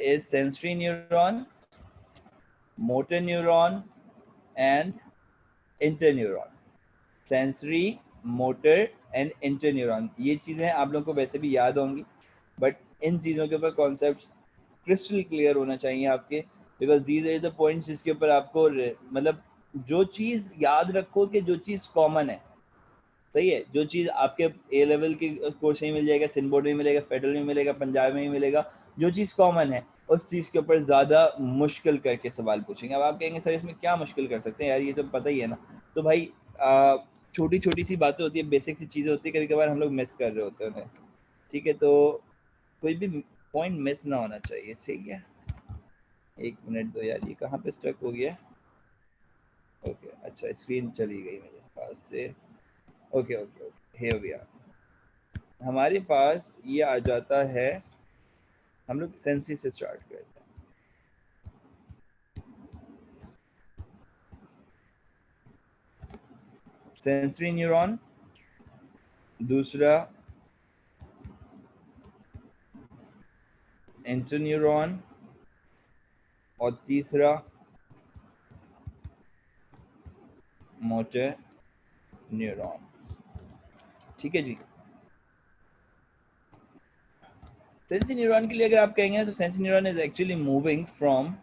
is sensory neuron, motor neuron, and interneuron. Sensory, motor and interneuron, ये चीज़ें आप लोगों को वैसे भी याद होंगी, but in चीज़ों के ऊपर कॉन्सेप्ट्स क्रिस्टल क्लियर होना चाहिए आपके, because these are the points जिसके ऊपर आपको मतलब जो चीज़ याद रखो कि जो चीज़ कॉमन है, सही है, जो चीज़ आपके ए लेवल के कोर्स में मिल जाएगा, सिनबोर्ड में मिलेगा, फेडरल में मिलेगा, पंजाब में ही मिलेगा, जो चीज़ कॉमन है उस चीज़ के ऊपर ज़्यादा मुश्किल करके सवाल पूछेंगे। अब आप कहेंगे सर इसमें क्या मुश्किल कर सकते हैं यार, ये तो पता ही है ना। तो भाई छोटी छोटी सी बातें होती है, बेसिक सी चीज़ें होती है, कभी कभार हम लोग मिस कर रहे होते हैं, ठीक है। तो कोई भी पॉइंट मिस ना होना चाहिए, ठीक है। एक मिनट दो यार, ये कहाँ पे स्टक हो गया? ओके, अच्छा स्क्रीन चली गई मेरे पास से। Okay okay okay, here we are. हमारे पास ये आ जाता है, हम लोग सेंसरी से स्टार्ट करते हैं। सेंसरी न्यूरॉन, दूसरा इंटरन्यूरॉन और तीसरा मोटर न्यूरॉन, ठीक है जी। सेंसरी न्यूरॉन के लिए अगर आप कहेंगे तो sensory neuron is actually moving from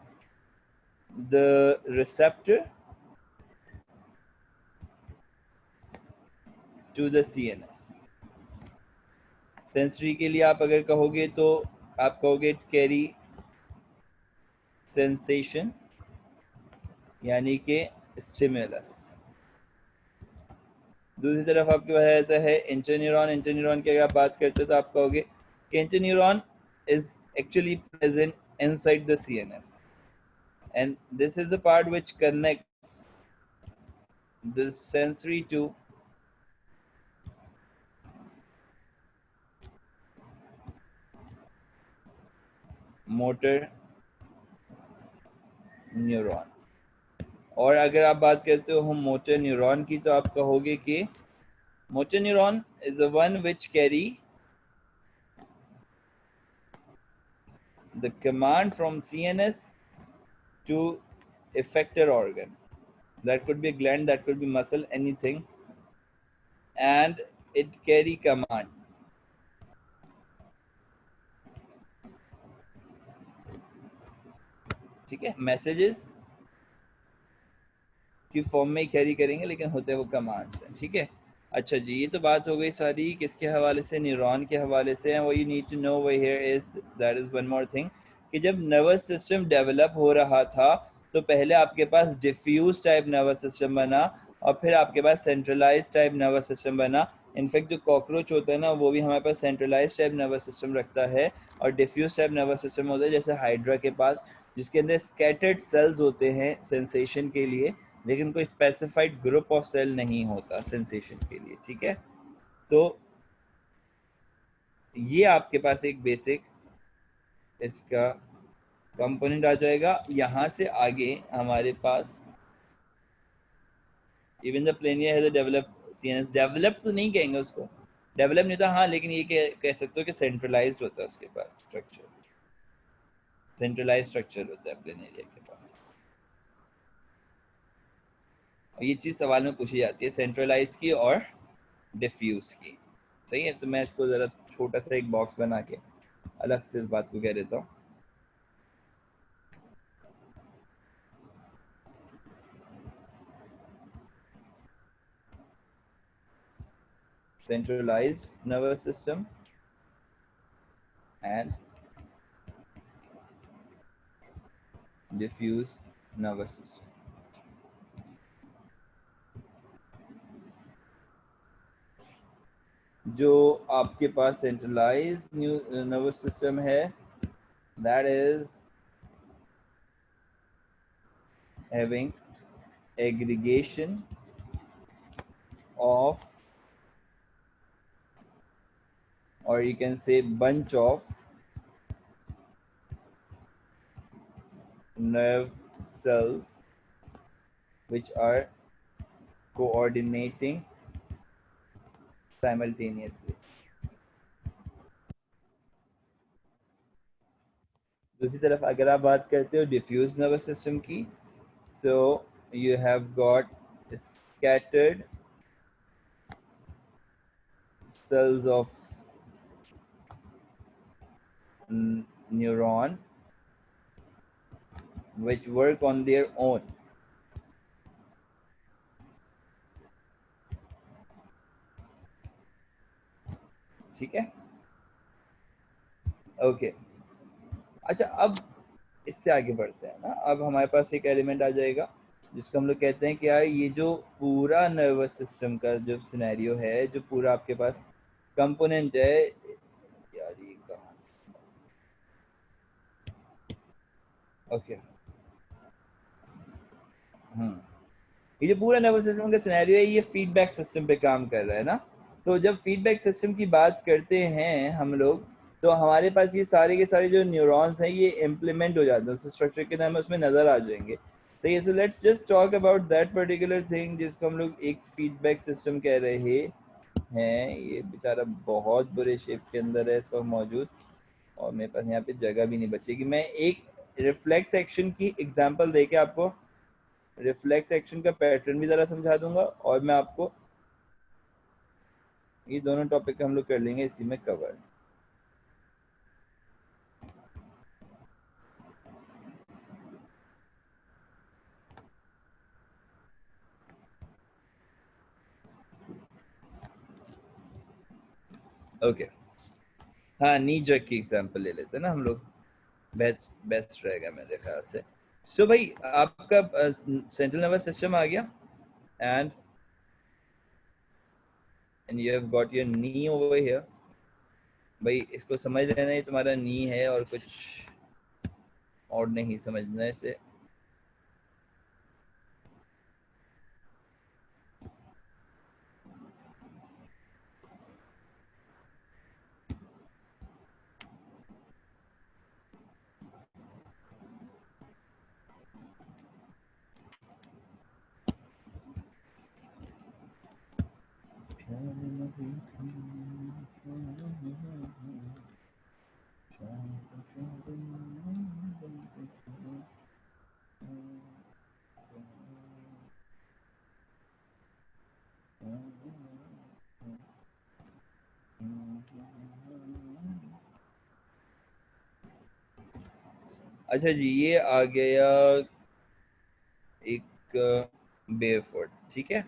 the receptor to the CNS. Sensory के लिए आप अगर कहोगे तो आप कहोगे कैरी सेंसेशन यानी कि स्टिमुलस। दूसरी तरफ आपके पास आता है इंटरन्यूरॉन। इंटरन्यूरॉन की अगर आप बात करते हो तो आप कहोगे कि interneuron is actually present inside the CNS and this is the part which connects the sensory to motor neuron। और अगर आप बात करते हो मोटर न्यूरॉन की तो आप कहोगे कि motor neuron is the one which carry the command from CNS to effector organ, that could be a gland, that could be muscle, anything, and it carry command, ठीक है। मैसेजेस की form में ही carry करेंगे लेकिन होते वो commands हैं, ठीक है। अच्छा जी, ये तो बात हो गई सारी किसके हवाले से, न्यूरॉन के हवाले से। वो you need to know way here is that is one more thing कि जब नर्वस सिस्टम डेवलप हो रहा था तो पहले आपके पास डिफ्यूज टाइप नर्वस सिस्टम बना और फिर आपके पास सेंट्रलाइज टाइप नर्वस सिस्टम बना। इनफैक्ट जो कॉकरोच होता है ना वो भी हमारे पास सेंट्रलाइज टाइप नर्वस सिस्टम रखता है और डिफ्यूज टाइप नर्वस सिस्टम होता है जैसे हाइड्रा के पास, जिसके अंदर स्कैटर्ड सेल्स होते हैं सेंसेशन के लिए, लेकिन कोई स्पेसिफाइड ग्रुप ऑफ सेल नहीं होता सेंसेशन के लिए, ठीक है। तो ये आपके पास एक बेसिक इसका कंपोनेंट आ जाएगा। यहाँ से आगे हमारे पास even the planarian has a developed CNS. Develop तो नहीं कहेंगे उसको, डेवलप नहीं था हाँ, लेकिन ये कह सकते हो कि सेंट्रलाइज्ड होता है उसके पास स्ट्रक्चर, सेंट्रलाइज्ड स्ट्रक्चर होता है प्लेनेरिया के पास। और ये चीज़ सवाल में पूछी जाती है, सेंट्रलाइज की और डिफ्यूज की। सही है, तो मैं इसको ज़रा छोटा सा एक बॉक्स बना के अलग से इस बात को कह देता हूँ। centralized nervous system and diffuse nervous system. जो आपके पास सेंट्रलाइज्ड नर्वस सिस्टम है, that is having aggregation of, or you can say bunch of nerve cells which are coordinating simultaneously. दूसरी तरफ अगर आप बात करते हो डिफ्यूज नर्वस सिस्टम की, so you have got scattered cells of neuron which work on their own. ठीक है, ओके। अच्छा, अब इससे आगे बढ़ते हैं ना। अब हमारे पास एक एलिमेंट आ जाएगा जिसको हम लोग कहते हैं कि यार ये जो पूरा नर्वस सिस्टम का जो सिनेरियो है, जो पूरा आपके पास कंपोनेंट है, यार ये कहाँ, ओके, ये जो पूरा नर्वस सिस्टम का सिनेरियो है, ये फीडबैक सिस्टम पे काम कर रहा है ना। तो जब फीडबैक सिस्टम की बात करते हैं हम लोग, तो हमारे पास ये सारे के सारे जो न्यूरॉन्स हैं ये इम्प्लीमेंट हो जाते हैं, उस स्ट्रक्चर के नाम उसमें नजर आ जाएंगे। तो ये, so let's just talk about that particular thing जिसको हम लोग एक फीडबैक सिस्टम कह रहे हैं। ये बेचारा बहुत बुरे शेप के अंदर है इस वक्त मौजूद, और मेरे पास यहाँ पे जगह भी नहीं बचेगी। मैं एक रिफ्लेक्स एक्शन की एग्जाम्पल देके आपको रिफ्लेक्स एक्शन का पैटर्न भी जरा समझा दूंगा, और मैं आपको ये दोनों टॉपिक हम लोग कर लेंगे इसी में कवर। ओके, हाँ, नी जर्क की एग्जांपल ले लेते हैं ना हम लोग, बेस्ट बेस्ट रहेगा मेरे ख्याल से। सो भाई, आपका सेंट्रल नर्वस सिस्टम आ गया, and you have got your knee over here. भाई इसको समझ लेना, ही तुम्हारा नी है और कुछ और नहीं समझना इसे। अच्छा जी, ये आ गया एक बेयरफुट, ठीक है।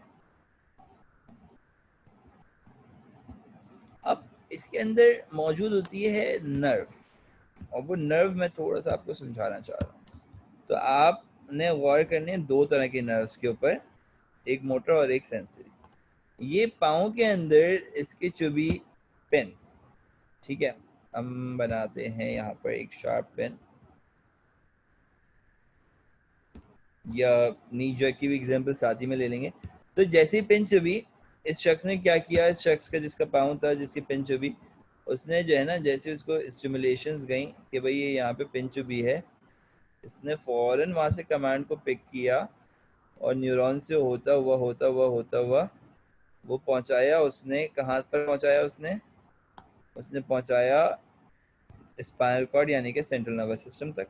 अब इसके अंदर मौजूद होती है नर्व, और वो नर्व मैं थोड़ा सा आपको समझाना चाह रहा हूँ। तो आपने गौर करने हैं दो तरह के नर्व्स के ऊपर, एक मोटर और एक सेंसरी। ये पाँव के अंदर इसके चुभी पेन, ठीक है। हम बनाते हैं यहाँ पर एक शार्प पेन, या नी जर्क की भी एग्जांपल साथ ही में ले लेंगे। तो जैसे ही पेन चुभी, इस शख्स ने क्या किया, इस शख्स का जिसका पाँव था, जिसकी पेन चुभी, उसने जो है ना, जैसे उसको स्टिमुलेशंस गई कि भाई ये यहाँ पे पिन चुभी है, इसने फौरन वहां से कमांड को पिक किया और न्यूरॉन से होता हुआ वो पहुंचाया उसने, कहाँ पर पहुंचाया उसने? उसने पहुंचाया स्पाइनल कॉर्ड यानी कि सेंट्रल नर्वस सिस्टम तक।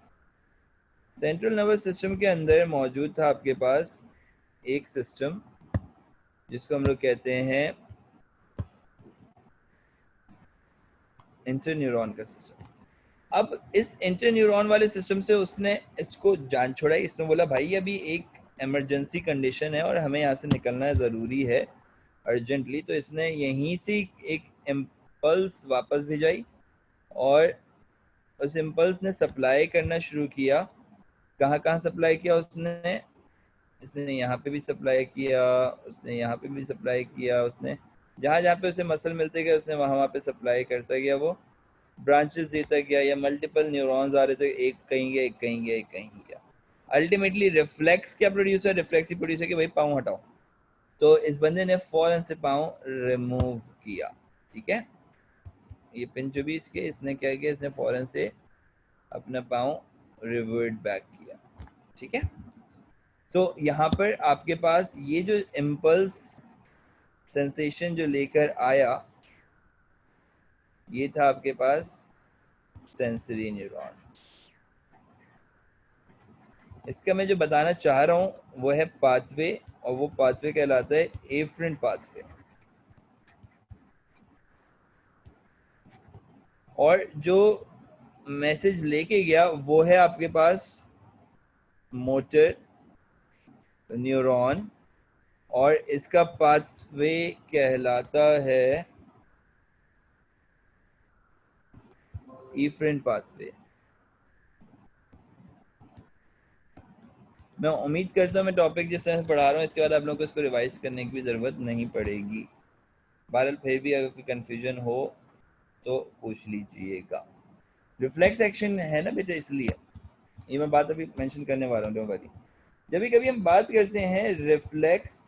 सेंट्रल नर्वस सिस्टम के अंदर मौजूद था आपके पास एक सिस्टम जिसको हम लोग कहते हैं इंटरन्यूरॉन का सिस्टम। अब इस इंटरन्यूरॉन वाले सिस्टम से उसने इसको जान छोड़ाई। इसने बोला भाई अभी एक इमरजेंसी कंडीशन है और हमें यहाँ से निकलना ज़रूरी है अर्जेंटली। तो इसने यहीं से एक इम्पल्स वापस भेजाई और उस इम्पल्स ने सप्लाई करना शुरू किया। कहाँ कहाँ सप्लाई किया उसने? इसने यहाँ पे भी सप्लाई किया, उसने यहाँ पे भी सप्लाई किया, उसने जहाँ जहाँ पे उसे मसल मिलते गए उसने वहाँ वहाँ पे सप्लाई करता गया, वो ब्रांचेस देता गया या मल्टीपल न्यूरॉन्स आ रहे थे, एक कहीं गया, एक कहीं गया, एक कहीं गया। अल्टीमेटली रिफ्लेक्स क्या प्रोड्यूस है? रिफ्लेक्स ही प्रोड्यूस है कि भाई पाँव हटाओ। तो इस बंदे ने फौरन से पाँव रिमूव किया। ठीक है, ये पिन जो भी इसके, इसने क्या किया? इसने फौरन से अपना पाँव रिवर्ट बैक किया। ठीक है, तो यहाँ पर आपके पास ये जो इम्पल्स सेंसेशन जो लेकर आया, ये था आपके पास सेंसरी न्यूरॉन। इसका मैं जो बताना चाह रहा हूँ वो है पाथवे, और वो पाथवे कहलाता है एफरेंट पाथवे। और जो मैसेज लेके गया वो है आपके पास मोटर न्यूरॉन, और इसका पाथवे कहलाता है एफरेंट पाथवे। मैं उम्मीद करता हूँ मैं टॉपिक जिस तरह से पढ़ा रहा हूँ इसके बाद आप लोगों को इसको रिवाइज करने की भी ज़रूरत नहीं पड़ेगी। बहरहाल फिर भी अगर कोई कन्फ्यूजन हो तो पूछ लीजिएगा। रिफ्लेक्स एक्शन है ना बेटा, इसलिए ये मैं बात अभी मेंशन करने वाला हूँ, डोंट वरी। जब भी कभी हम बात करते हैं रिफ्लेक्स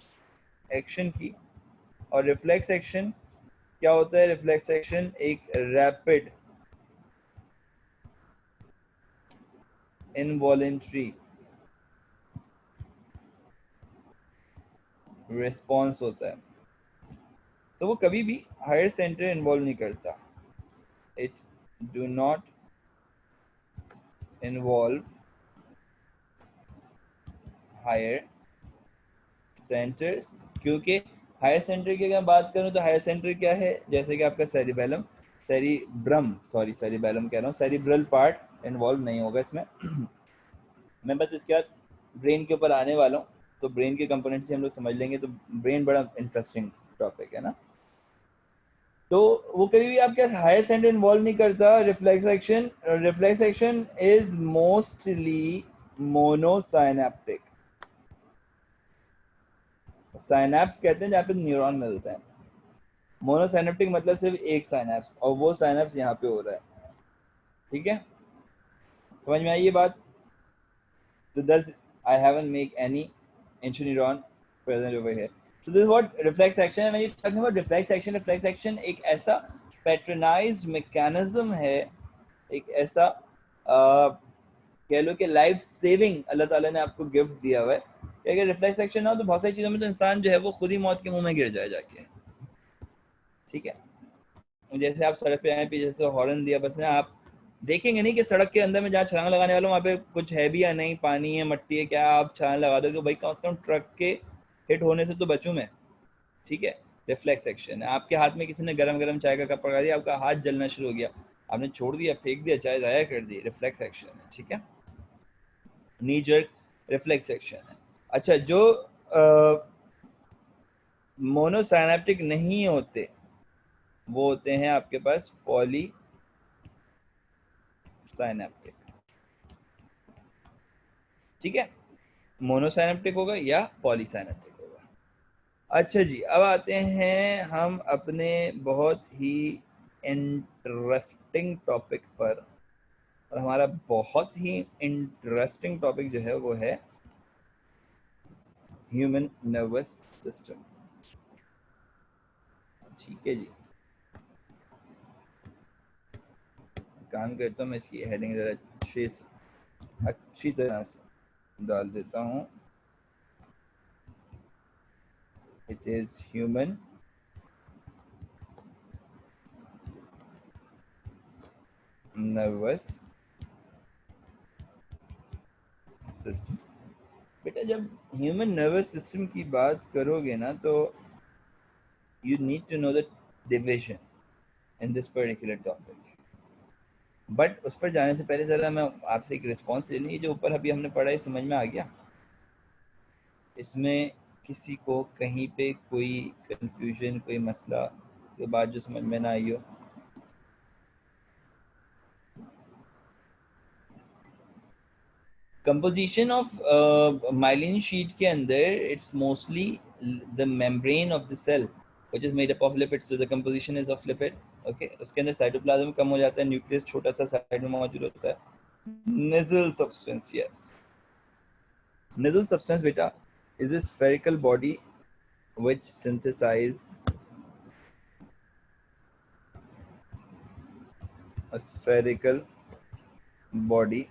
एक्शन की, और रिफ्लेक्स एक्शन क्या होता है? रिफ्लेक्स एक्शन एक रैपिड इनवॉलेंट्री रिस्पॉन्स होता है। तो वो कभी भी हायर सेंटर इन्वॉल्व नहीं करता। It do not involve higher centres, क्योंकि हायर सेंटर की अगर बात करूं तो हायर सेंटर क्या है? जैसे कि आपका सेरिबेलम, सेरिब्रम, सॉरी सेरिबेलम कह रहा हूँ, सेरिब्रल पार्ट इन्वॉल्व नहीं होगा इसमें। मैं बस इसके बाद ब्रेन के ऊपर आने वाला हूँ, तो ब्रेन के कंपोनेंट से हम लोग समझ लेंगे। तो ब्रेन बड़ा इंटरेस्टिंग टॉपिक है ना। तो वो कभी भी आपके हायर सेंटर इन्वॉल्व नहीं करता reflex action. Reflex action is mostly मोनोसाइनेप्टिक। Synapse कहते हैं जहाँ पे न्यूरॉन मिलते हैं। मोनोसाइनेप्टिक मतलब सिर्फ एक साइनैप्स, और वो साइनैप्स यहाँ पे हो रहा है। ठीक है, समझ में आई ये बात? तो does I haven't make any interneuron present over here. So this is what reflex action है। When you talking about reflex action एक ऐसा पैटर्नाइज्ड मैकेनिज्म है, एक ऐसा कह लो कि लाइफ सेविंग अल्लाह ताला ने आपको गिफ्ट दिया हुआ है कि अगर रिफ्लेक्स एक्शन ना हो तो बहुत सारी चीज़ों में तो इंसान जो है वो खुद ही मौत के मुंह में गिर जाए जाके। ठीक है, जैसे आप सड़क पे आए, पीछे से हॉर्न दिया, बस में आप देखेंगे नहीं कि सड़क के अंदर में जहाँ छलांग लगाने वाला हूँ वहाँ पे कुछ है भी या नहीं, पानी है, मट्टी है, क्या आप छलांग लगा दोगे? भाई कम से कम ट्रक के हिट होने से तो बचूं मैं। ठीक है, रिफ्लेक्स एक्शन है। आपके हाथ में किसी ने गरम गरम चाय का कप पकड़ा दिया, आपका हाथ जलना शुरू हो गया, आपने छोड़ दिया, फेंक दिया, चाय ज़ाया कर दी, रिफ्लेक्स एक्शन है। ठीक है, नी जर्क रिफ्लेक्स एक्शन है। अच्छा, जो मोनोसाइनेप्टिक नहीं होते वो होते हैं आपके पास पॉली साइनेप्टिक। ठीक है, मोनोसाइनेप्टिक होगा या पॉलीसाइनेप्टिक होगा। अच्छा जी, अब आते हैं हम अपने बहुत ही इंटरेस्टिंग टॉपिक पर, और हमारा बहुत ही इंटरेस्टिंग टॉपिक जो है वो है ह्यूमन नर्वस सिस्टम। ठीक है जी, काम करता हूँ मैं इसकी हेडिंग ज़रा अच्छी तरह से डाल देता हूँ। It is human nervous system. बेटा जब ह्यूमन नर्वस सिस्टम की बात करोगे ना तो you need to know the division in this particular topic. But उस पर जाने से पहले जरा मैं आपसे एक रिस्पॉन्स ले लूँ. ये जो ऊपर अभी हमने पढ़ा है समझ में आ गया? इसमें किसी को कहीं पे कोई कंफ्यूजन, कोई मसला, कोई बात जो समझ में ना आई हो? कंपोजिशन ऑफ माइलिन शीट के अंदर it's mostly the membrane of the cell which is made up of lipids. So the composition is of lipid. Okay, उसके अंदर साइटोप्लाज्म कम हो जाता है, न्यूक्लियस छोटा सा साइड में मौजूद होता है. nasal substance, yes. Nasal substance beta is a spherical body which synthesize a spherical body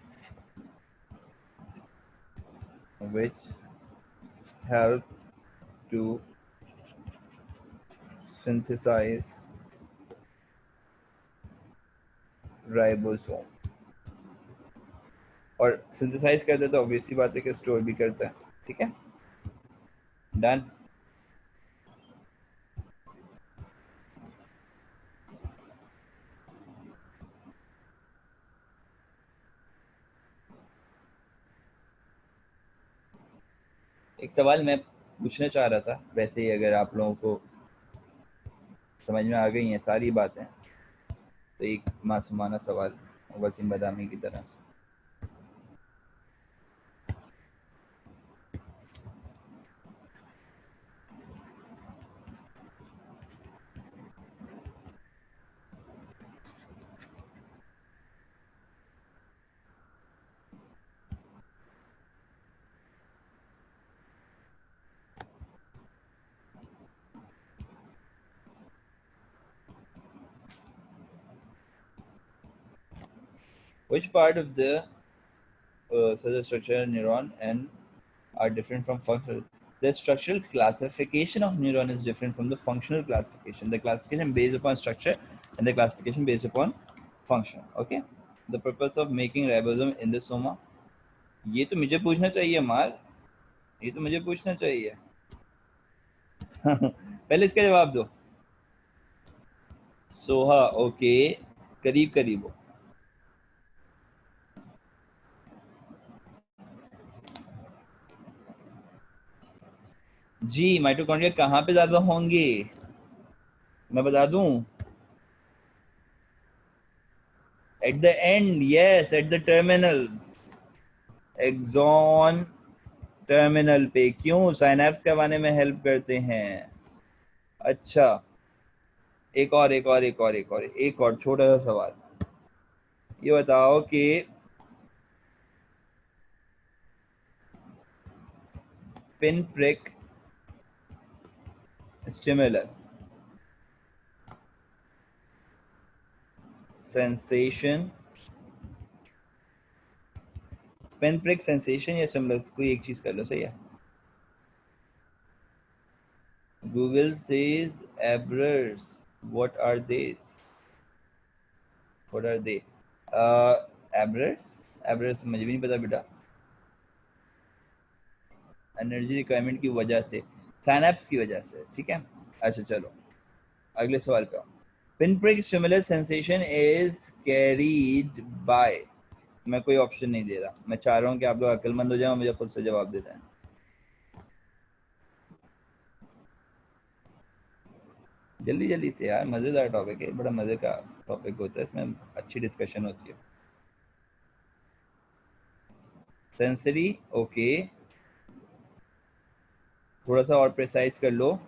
which help to synthesize ribosome. और सिंथेसाइज करता है तो ऑब्वियसली बात है कि स्टोर भी करता है. ठीक है, डन. एक सवाल मैं पूछना चाह रहा था, वैसे ही अगर आप लोगों को समझ में आ गई हैं सारी बातें तो एक मासूमाना सवाल वसीम बदामी की तरह से. Which part of the cellular structure neuron and are different from functional? The structural classification of neuron is different from the functional classification. The classification based upon structure and the classification based upon function. Okay. The purpose of making ribosome endosoma. ये तो मुझे पूछना चाहिए मार, ये तो मुझे पूछना चाहिए. पहले इसका जवाब दो. सोहा, ओके, करीब करीब हो. जी, माइटोकॉन्ड्रिया कहाँ पे ज्यादा होंगे मैं बता दूं? At the end, yes, at the terminals. Axon terminal पे. क्यों? साइनैप्स करवाने में हेल्प करते हैं. अच्छा, एक और छोटा सा सवाल. ये बताओ कि pin prick stimulus sensation, pin prick sensation या स्टिमुलस, कोई एक चीज कर लो. सही है. Google says errors. What are these? What are they? Errors मुझे भी नहीं पता बेटा. एनर्जी रिक्वायरमेंट की वजह से, साइनैप्स की वजह से. ठीक है, अच्छा चलो अगले सवाल पे. Pinprick stimulus sensation is carried by. मैं कोई ऑप्शन नहीं दे रहा, मैं चाह रहा हूँ कि आप लोग अक्लमंद हो जाए और मुझे खुद से जवाब दे दें. जल्दी जल्दी से यार, मजेदार टॉपिक है, बड़ा मजे का टॉपिक होता है, इसमें अच्छी डिस्कशन होती है. सेंसरी, ओके, थोड़ा सा और प्रिसाइज कर लो.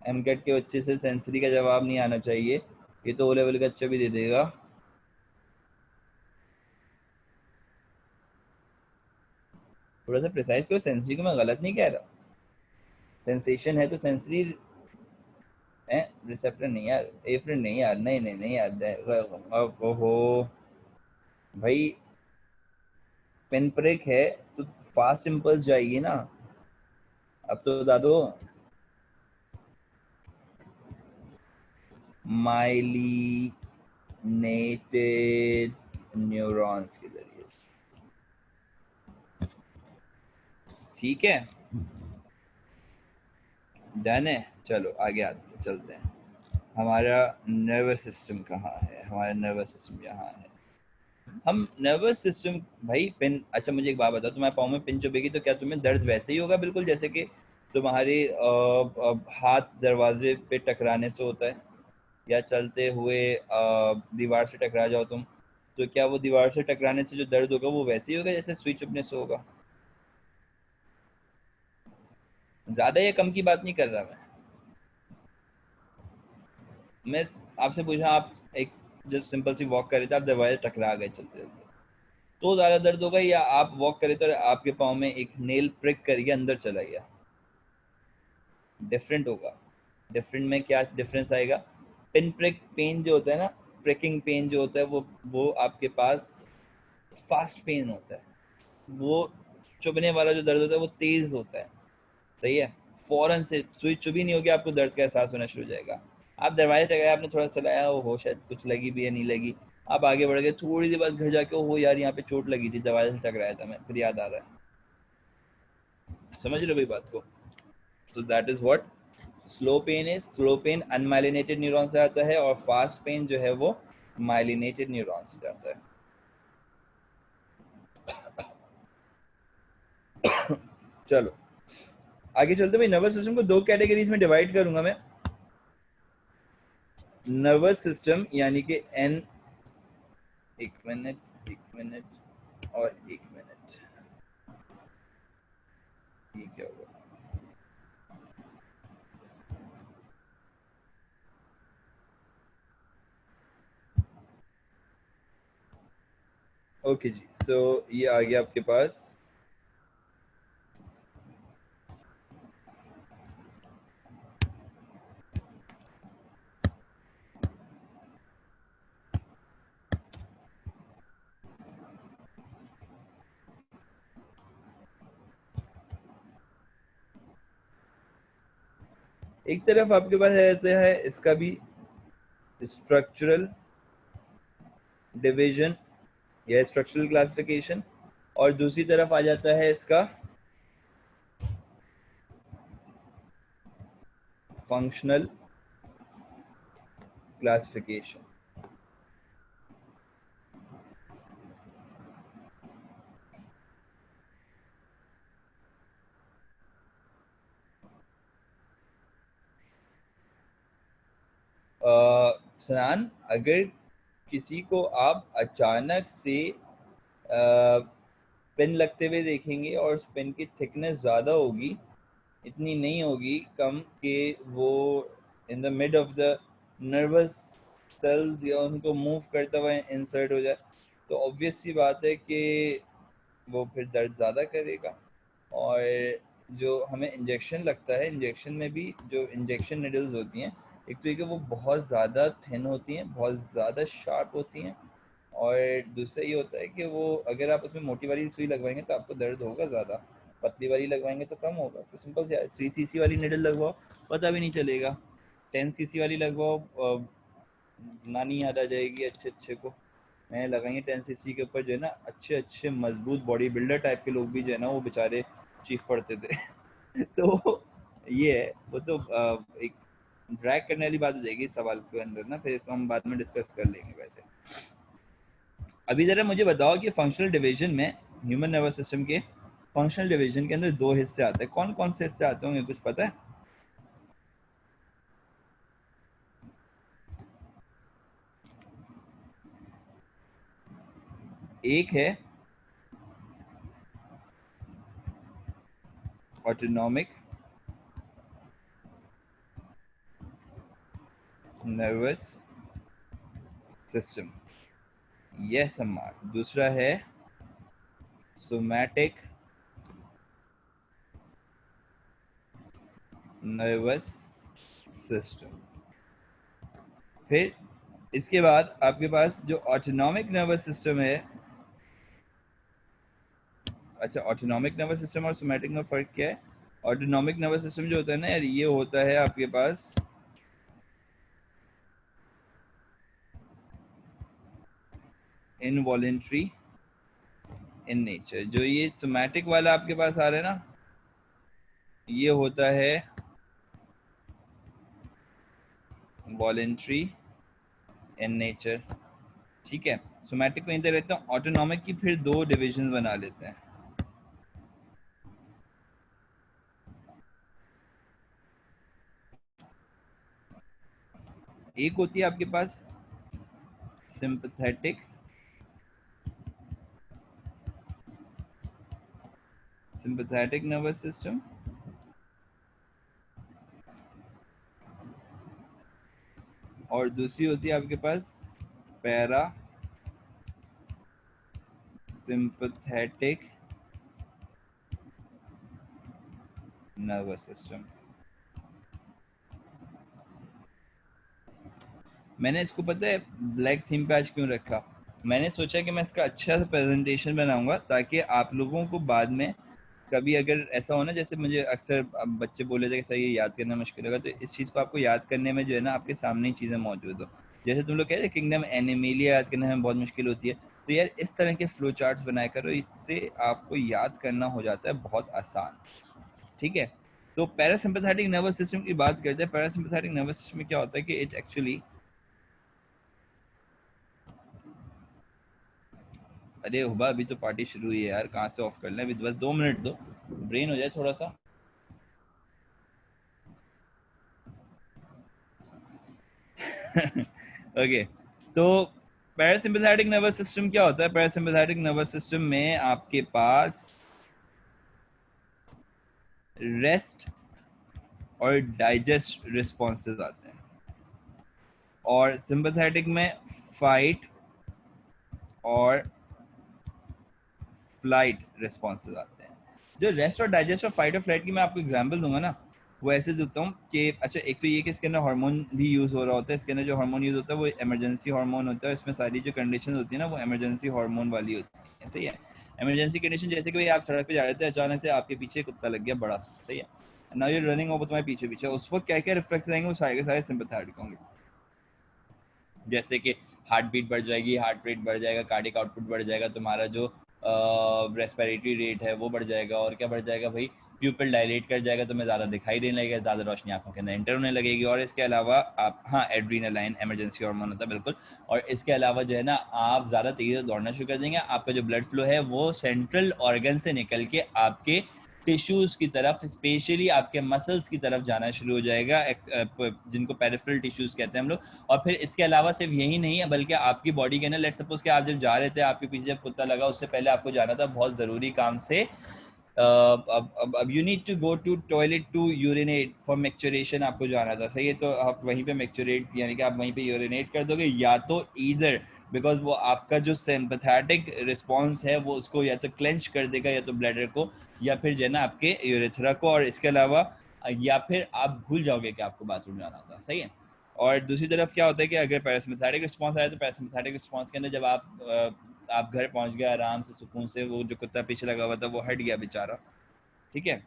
एमकेट के बच्चे से सेंसरी का जवाब नहीं आना चाहिए, ये तो ओ लेवल का अच्छा भी दे देगा. थोड़ा सा प्रिसाइज करो. सेंसरी को मैं गलत नहीं कह रहा. सेंसेशन है तो सेंसरी है, रिसेप्टर नहीं यार, एफ्रिन नहीं यार, नहीं नहीं नहीं यार. ओहो भाई, पिन प्रिक है तो फास्ट इंपल्स जाएगी ना. अब तो बता दो. माइलिनेटेड न्यूरॉन्स के जरिए। ठीक है, डन है। चलो आगे आते चलते हैं। हमारा नर्वस सिस्टम कहाँ है? हमारा नर्वस सिस्टम यहाँ है। हम नर्वस सिस्टम भाई पिन, अच्छा मुझे एक बात बताओ, तुम्हारे पाँव में पिन चुभेगी तो क्या तुम्हें दर्द वैसे ही होगा बिल्कुल जैसे कि तुम्हारे हाथ दरवाजे पे टकराने से होता है, या चलते हुए दीवार से टकरा जाओ तुम, तो क्या वो दीवार से टकराने से जो दर्द होगा वो वैसे ही होगा जैसे सुई चुभने से होगा? ज्यादा या कम की बात नहीं कर रहा मैं आपसे पूछा, आप एक जो सिंपल सी वॉक कर रहे थे, आप दरवाजे टकरा गए चलते चलते, तो ज्यादा दर्द होगा, या आप वॉक करे तो आपके पाँव में एक नेल प्रिक करके अंदर चला गया? डिफरेंट होगा। डिफरेंट में क्या डिफरेंस आएगा? पिन प्रिक पेन जो होता है ना, प्रिकिंग पेन जो होता है, वो आपके पास फास्ट पेन होता है। वो चुभने वाला जो दर्द होता है वो तेज होता है, सही है। फौरन से सुई चुभी नहीं होगी, आपको दर्द का एहसास होना शुरू हो जाएगा। आप दरवाजे टकराए, आपने थोड़ा चलाया, वो हो शायद कुछ लगी भी या नहीं लगी, आप आगे बढ़ गए, थोड़ी देर बाद घर जाके हो यार यहाँ पे चोट लगी थी, दरवाजे से टकराया था मैं, फिर याद आ रहा है। समझ रहे हो भाई बात को? So that is what slow pain is. Slow pain unmyelinated neuron से आता है, और फास्ट पेन जो है वो माइलिनेटेड न्यूरॉन से जाता है। चलो आगे चलते भाई। नर्वस सिस्टम को दो कैटेगरीज में डिवाइड करूंगा मैं। नर्वस सिस्टम यानी कि एन, एक मिनट और एक मिनट, ये क्या हुआ? ओके जी, सो ये आ गया आपके पास। एक तरफ आपके पास रहता है इसका भी स्ट्रक्चरल डिवीजन या स्ट्रक्चरल क्लासिफिकेशन, और दूसरी तरफ आ जाता है इसका फंक्शनल क्लासिफिकेशन। सनान, अगर किसी को आप अचानक से पेन लगते हुए देखेंगे और उस पेन की थिकनेस ज़्यादा होगी, इतनी नहीं होगी कम कि वो in the mid of the nervous cells या उनको मूव करता हुआ इंसर्ट हो जाए, तो ऑब्वियस सी बात है कि वो फिर दर्द ज़्यादा करेगा। और जो हमें इंजेक्शन लगता है, इंजेक्शन में भी जो इंजेक्शन निडल्स होती हैं, एक तो ये कि वो बहुत ज़्यादा थिन होती हैं, बहुत ज़्यादा शार्प होती हैं, और दूसरा ये होता है कि वो अगर आप उसमें मोटी वाली सुई लगवाएंगे तो आपको दर्द होगा ज़्यादा, पतली वाली लगवाएंगे तो कम होगा। तो सिंपल से 3 cc वाली निडल लगवाओ, पता भी नहीं चलेगा। 10 cc वाली लगवाओ, नानी याद आ जाएगी अच्छे अच्छे को। मैंने लगाई है 10 cc के ऊपर, जो है ना अच्छे अच्छे मजबूत बॉडी बिल्डर टाइप के लोग भी जो है ना वो बेचारे चीख पड़ते थे। तो ये है वो तो एक ड्रैग करने वाली बात हो जाएगी इस सवाल के अंदर ना, फिर इसको हम बाद में डिस्कस कर लेंगे। वैसे अभी जरा मुझे बताओ कि फंक्शनल डिवीजन में, ह्यूमन नर्वस सिस्टम के फंक्शनल डिवीजन के अंदर दो हिस्से आते हैं, कौन कौन से हिस्से आते होंगे, कुछ पता है? एक है ऑटोनॉमिक नर्वस सिस्टम, यह सम्मान। दूसरा है सोमैटिक नर्वस सिस्टम। फिर इसके बाद आपके पास जो ऑटोनॉमिक नर्वस सिस्टम है, अच्छा ऑटोनॉमिक नर्वस सिस्टम और सोमैटिक में फ़र्क क्या है? ऑटोनॉमिक नर्वस सिस्टम जो होता है ना यार, ये होता है आपके पास इनवॉलेंट्री इन नेचर। जो ये सोमैटिक वाला आपके पास आ रहा है ना, ये होता है वॉलेंट्री इन नेचर। ठीक है, सोमैटिक को इधर रहता हूँ। ऑटोनॉमिक की फिर दो डिविजन बना लेते हैं। एक होती है आपके पास सिंपैथेटिक नर्वस सिस्टम, और दूसरी होती है आपके पास पैरा सिंपैथेटिक नर्वस सिस्टम। मैंने इसको पता है ब्लैक थीम पे आज क्यों रखा? मैंने सोचा कि मैं इसका अच्छा सा प्रेजेंटेशन बनाऊंगा ताकि आप लोगों को बाद में कभी अगर ऐसा हो ना, जैसे मुझे अक्सर बच्चे बोले थे कि सर ये याद करना मुश्किल होगा, तो इस चीज़ को आपको याद करने में जो है ना आपके सामने ही चीज़ें मौजूद हो। जैसे तुम लोग कह रहे किंगडम एनिमेलिया याद करने में बहुत मुश्किल होती है, तो यार इस तरह के फ्लो चार्ट्स बनाया करो, इससे आपको याद करना हो जाता है बहुत आसान। ठीक है, तो पैरासिम्पैथेटिक नर्वस सिस्टम की बात करते हैं। पैरासिम्पैथेटिक नर्वस सिस्टम में क्या होता है कि इट एक्चुअली, अरे हुबा अभी तो पार्टी शुरू हुई है यार, कहाँ से ऑफ कर लें? अभी बस 2 मिनट दो, ब्रेन हो जाए थोड़ा सा। ओके, तो पैरासिम्पैथेटिक नर्वस सिस्टम क्या होता है? पैरासिम्पैथेटिक नर्वस सिस्टम में आपके पास रेस्ट और डाइजेस्ट रिस्पॉन्सेज आते हैं, और सिंपैथेटिक में फाइट और फ्लाइट रिस्पॉन्सेज आते हैं। जो रेस्ट और डाइजेस्ट और फाइट और फ्लाइट की मैं आपको एग्जांपल दूंगा ना, वो ऐसे देता हूँ कि अच्छा, एक तो ये कि इसके अंदर हार्मोन भी यूज़ हो रहा होता है। इसके अंदर जो हार्मोन यूज़ होता है वो इमरजेंसी हार्मोन होता है। इसमें सारी जो कंडीशन होती है ना वो इमरजेंसी हार्मोन वाली होती है। सही है, इमरजेंसी कंडीशन जैसे कि भाई आप सड़क पे जा रहे थे, अचानक से आपके पीछे कुत्ता लग गया बड़ा, सही है, नाउ यू रनिंग ओवर तुम्हारे पीछे पीछे, उस वक्त क्या क्या रिफ्लेक्स आएंगे? वो सारे के सारे सिंपैथेटिक होंगे। जैसे कि हार्ट बीट बढ़ जाएगी, हार्ट रेट बढ़ जाएगा, कार्डिक आउटपुट बढ़ जाएगा, तुम्हारा जो रेस्पिरेटरी रेट है वो बढ़ जाएगा, और क्या बढ़ जाएगा भाई, प्यूपिल डायलेट कर जाएगा, तुम्हें ज़्यादा दिखाई देने लगेगा, ज़्यादा रोशनी आंखों के अंदर एंटर होने लगेगी। और इसके अलावा आप, हाँ, एड्रीनालाइन इमरजेंसी हार्मोन होता है बिल्कुल। और इसके अलावा जो है ना आप ज़्यादा तेज़ी से दौड़ना शुरू कर देंगे। आपका जो ब्लड फ्लो है वो सेंट्रल ऑर्गन से निकल के आपके टिश्यूज की तरफ, स्पेशली आपके मसल्स की तरफ जाना शुरू हो जाएगा, जिनको पेरिफेरल टिश्यूज कहते हैं हम लोग। और फिर इसके अलावा सिर्फ यही नहीं है, बल्कि आपकी बॉडी के अंदर, लेट सपोज कि आप जब जा रहे थे, आपके पीछे जब कुत्ता लगा, उससे पहले आपको जाना था बहुत ज़रूरी काम से, अब you need to go to toilet to urinate for micturition, आपको जाना था, सही है, तो आप वहीं पे मैक्चुरेट यानी कि आप वहीं पे यूरिनेट कर दोगे, या तो ईदर बिकॉज वो आपका जो सिंपैथेटिक रिस्पॉन्स है वो उसको या तो क्लेंच कर देगा, या तो ब्लैडर को, या फिर जो है ना आपके यूरेथ्रा को, और इसके अलावा या फिर आप भूल जाओगे कि आपको बाथरूम जाना था, सही है। और दूसरी तरफ क्या होता है कि अगर पैरासिम्पैथेटिक रिस्पॉन्स आया, तो पैरासिम्पैथेटिक रिस्पॉन्स के अंदर जब आप घर पहुंच गए आराम से सुकून से, वो जो कुत्ता पीछे लगा हुआ था वो हट गया बेचारा, ठीक है,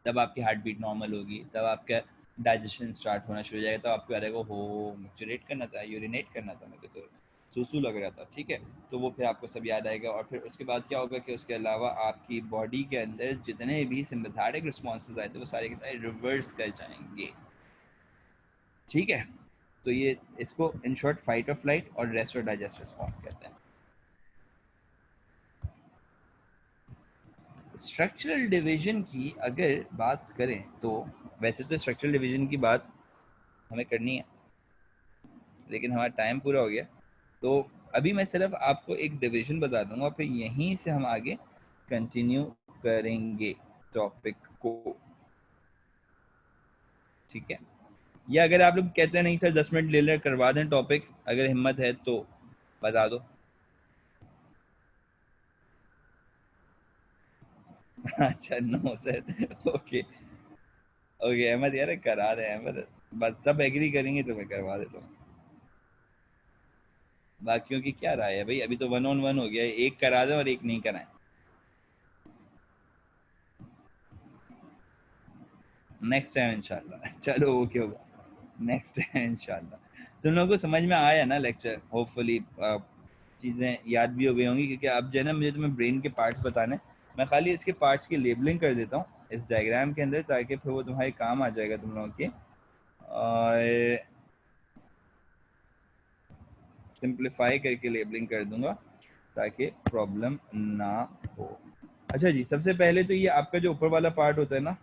तब आपकी हार्ट बीट नॉर्मल होगी, तब आपका डाइजेशन स्टार्ट होना शुरू हो जाएगा, तब आपको याद आएगा हो मैक्चुरेट करना था, यूरिनेट करना था, मेरे को तो सूसू लग रहा था, ठीक है, तो वो फिर आपको सब याद आएगा। और फिर उसके बाद क्या होगा कि उसके अलावा आपकी बॉडी के अंदर जितने भी सिंपैथेटिक रिस्पॉन्सेज आए थे वो सारे के सारे रिवर्स कर जाएंगे, ठीक है। तो ये इसको इन शॉर्ट फाइट और फ्लाइट और रेस्ट और डाइजेस्ट रिस्पॉन्स कहते हैं। स्ट्रक्चरल डिवीजन की अगर बात करें तो वैसे तो स्ट्रक्चरल डिवीजन की बात हमें करनी है, लेकिन हमारा टाइम पूरा हो गया, तो अभी मैं सिर्फ आपको एक डिवीजन बता दूंगा, फिर यहीं से हम आगे कंटिन्यू करेंगे टॉपिक को, ठीक है। या अगर आप लोग कहते हैं नहीं सर 10 मिनट ले ले करवा दें टॉपिक, अगर हिम्मत है तो बता दो। अच्छा no sir, okay okay Ahmad यार करा रहे हैं अहमद, बस सब एग्री करेंगे तो मैं करवा देता हूँ। बाकियों की क्या राय है भाई? अभी तो 1-on-1 हो गया है, एक करा दें और एक नहीं कराएं। नेक्स्ट टाइम इंशाल्लाह। चलो ओके होगा, नेक्स्ट टाइम इंशाल्लाह। तुम लोगों को समझ में आया ना लेक्चर? होपफुली चीज़ें याद भी हो गई होंगी, क्योंकि अब जो है ना मुझे तुम्हें ब्रेन के पार्ट्स बताने हैं। मैं खाली इसके पार्ट्स की लेबलिंग कर देता हूँ इस डायग्राम के अंदर, ताकि फिर वो तुम्हारे काम आ जाएगा तुम लोगों के, और सिंप्लीफाई करके लेबलिंग कर दूंगा ताकि प्रॉब्लम ना हो। अच्छा जी, सबसे पहले तो ये आपका जो ऊपर वाला पार्ट होता है ना,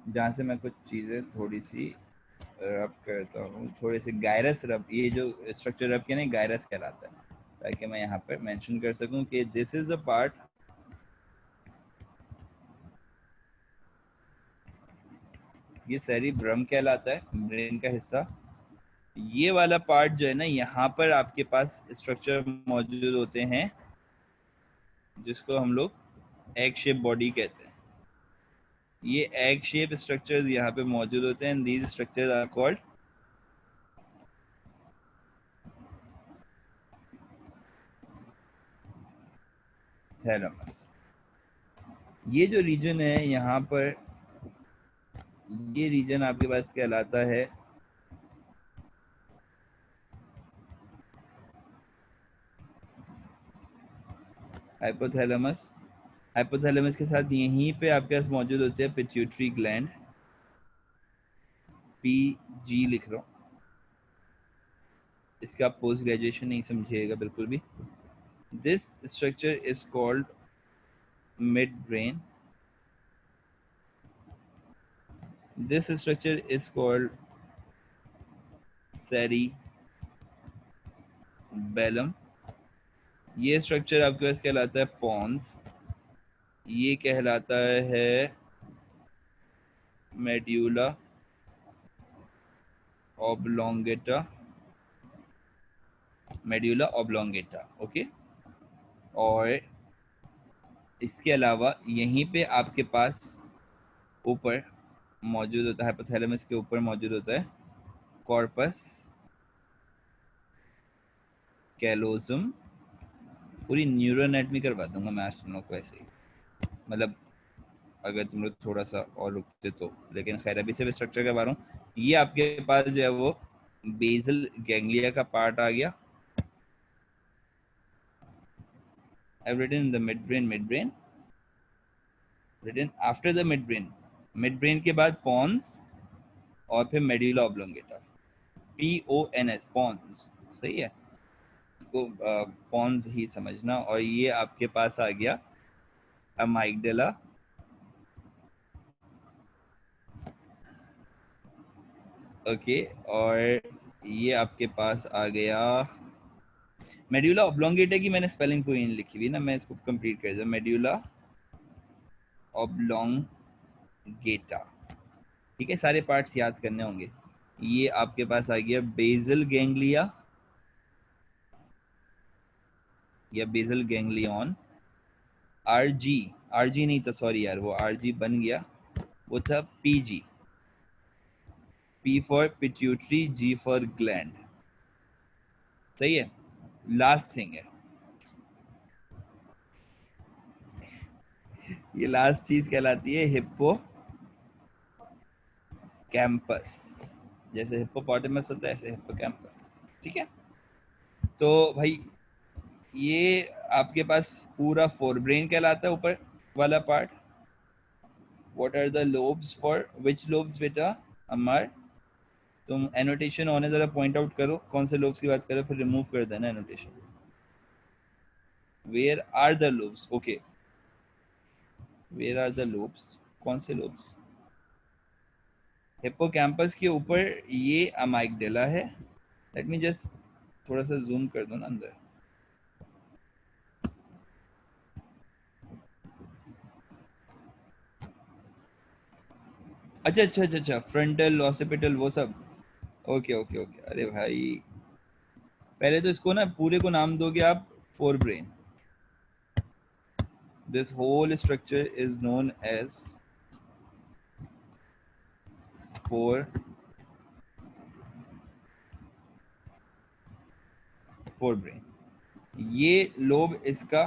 जहाँ से मैं कुछ चीज़ें थोड़ी सी रब करता हूँ, थोड़े से गायरस रब, ये जो स्ट्रक्चर रब के नहीं गायरस कहलाता है, ताकि मैं यहाँ पर मेंशन कर सकूँ कि दिस इज द पार्ट, ये सेरिब्रम कहलाता है, ब्रेन का हिस्सा। ये वाला पार्ट जो है ना, यहाँ पर आपके पास स्ट्रक्चर मौजूद होते हैं जिसको हम लोग एग शेप बॉडी कहते हैं। ये एग शेप स्ट्रक्चर्स यहाँ पे मौजूद होते हैं, these structures are called thalamus. ये जो रीजन है यहाँ पर, ये रीजन आपके पास कहलाता है हाइपोथैलेमस। हाइपोथैलेमस के साथ यहीं पे आपके पास मौजूद होते हैं पिट्यूटरी ग्लैंड, PG लिख रहा हूँ, इसका पोस्ट ग्रेजुएशन नहीं समझिएगा बिल्कुल भी। This structure is called mid brain, this structure is called cerebellum. ये स्ट्रक्चर आपके पास कहलाता है पॉन्स, ये कहलाता है medulla oblongata, medulla oblongata, okay. और इसके अलावा यहीं पे आपके पास ऊपर मौजूद होता है, हाइपोथैलेमस के ऊपर मौजूद होता है कॉर्पस कैलोसम। पूरी न्यूरो एनाटॉमी करवा दूंगा मैं आज तुम लोग को ऐसे ही, मतलब अगर तुम लोग थोड़ा सा और रुकते तो, लेकिन खैर अभी से स्ट्रक्चर करवा रहा हूँ। ये आपके पास जो है वो बेसल गैंग्लिया का पार्ट आ गया। I've written in the midbrain, midbrain written after the midbrain, midbrain के बाद pons और फिर मेड्यूला ऑब्लोंगेटा, PONS पॉन्स, सही है, इसको पॉन्स ही समझना। और ये आपके पास आ गया अमाइगडाला, ओके। और ये आपके पास आ गया मेड्यूला ऑब्लोंगेटा की, मैंने स्पेलिंग पूरी नहीं लिखी हुई ना, मैं इसको कंप्लीट कर दूं, मेड्यूला ऑब्लोंगेटा, ठीक है, सारे पार्ट्स याद करने होंगे। ये आपके पास आ गया बेसल गैंग्लिया या बेसल गैंग्लियन, आरजी, आरजी नहीं था, सॉरी यार, वो आरजी बन गया, वो था PG, P for pituitary, G for gland, सही है। लास्ट थिंग है, ये लास्ट चीज कहलाती है हिप्पो कैंपस। जैसे हिप्पोपोटामस होता है ऐसे हिप्पो कैंपस, ठीक है। तो भाई ये आपके पास पूरा फोर ब्रेन कहलाता है, ऊपर वाला part. What are the lobes for which lobes बेटा अमर, तुम एनोटेशन होने जरा पॉइंट आउट करो कौन से लोब्स की बात करो, फिर रिमूव कर देना annotation. Where are the lobes, okay, where are the lobes, कौन से लोब्स, हिप्पोकैम्पस के ऊपर ये अमाइगडाला है। लेट मी जस्ट थोड़ा सा जूम कर दो ना अंदर। अच्छा अच्छा अच्छा अच्छा, फ्रंटल ऑसिपिटल वो सब, ओके ओके ओके। अरे भाई पहले तो इसको ना पूरे को नाम दोगे आप forebrain. This whole structure is known as fore, forebrain. ये लोब इसका,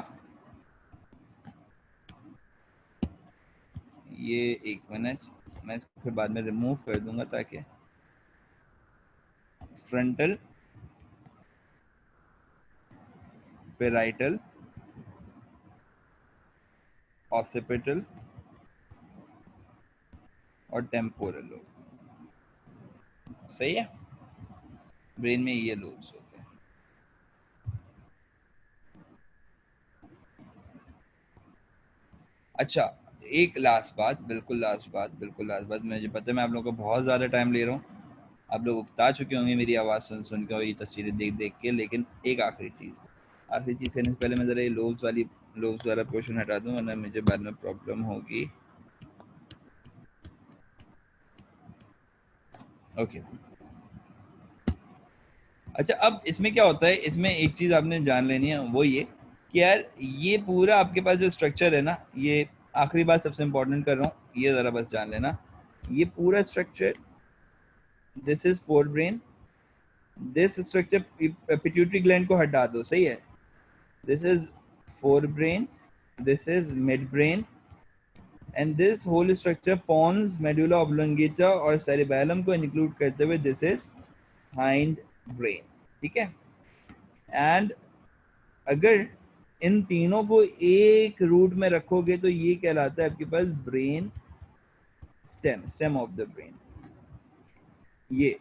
ये एक मिनट, मैं इसको फिर बाद में रिमूव कर दूंगा ताकि फ्रंटल पेराइटल, ऑसिपिटल और टेम्पोरल लोब। सही है, ब्रेन में ये लोब्स होते हैं। अच्छा, एक लास्ट बात, बिल्कुल लास्ट बात, मुझे पता है मैं आप लोगों को बहुत ज़्यादा टाइम ले रहा हूँ, आप लोग उकता चुके होंगे मेरी आवाज़ सुन सुन के और ये तस्वीरें देख देख के, लेकिन एक आखिरी चीज़ करने से पहले मैं ज़रा ये लोब्स वाला पोर्शन हटा दूँ, वरना मुझे बाद में प्रॉब्लम होगी। ओके, अच्छा अब इसमें क्या होता है, इसमें एक चीज़ आपने जान लेनी है, वो ये कि यार ये पूरा आपके पास जो स्ट्रक्चर है ना, ये आखिरी बात सबसे इंपॉर्टेंट कर रहा हूँ, ये ज़रा बस जान लेना, ये पूरा structure, this is forebrain, this structure pituitary gland को हटा दो, सही है, this is forebrain, this is midbrain, and this whole structure pons, medulla oblongata और सेरिबैलम को इंक्लूड करते हुए दिस इज हाइंड ब्रेन, ठीक है। एंड अगर इन तीनों को एक रूट में रखोगे तो ये कहलाता है आपके पास brain stem of the brain, ये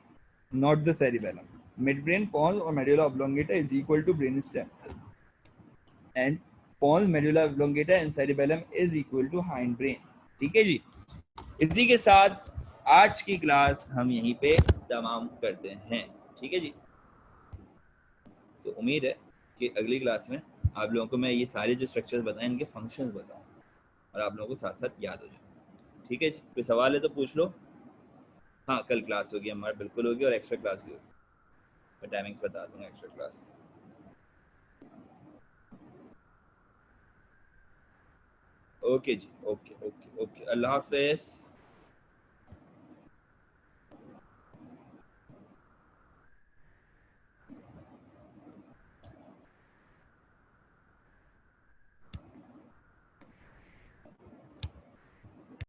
not the cerebellum, mid brain, pons और medulla oblongata is equal to brain stem, and pons, medulla oblongata and cerebellum is equal to hind brain, ठीक है जी। इसी के साथ आज की क्लास हम यहीं पे तमाम करते हैं, ठीक है जी। तो उम्मीद है कि अगली क्लास में आप लोगों को मैं ये सारे जो स्ट्रक्चर्स बताएं इनके फंक्शंस बताऊं और आप लोगों को साथ साथ याद हो जाए, ठीक है जी। कोई सवाल है तो पूछ लो। हाँ, कल क्लास होगी हमारी, बिल्कुल होगी, और एक्स्ट्रा क्लास भी होगी, मैं टाइमिंग्स बता दूंगा एक्स्ट्रा क्लास। ओके जी, ओके ओके ओके, अल्लाह हाफिज़।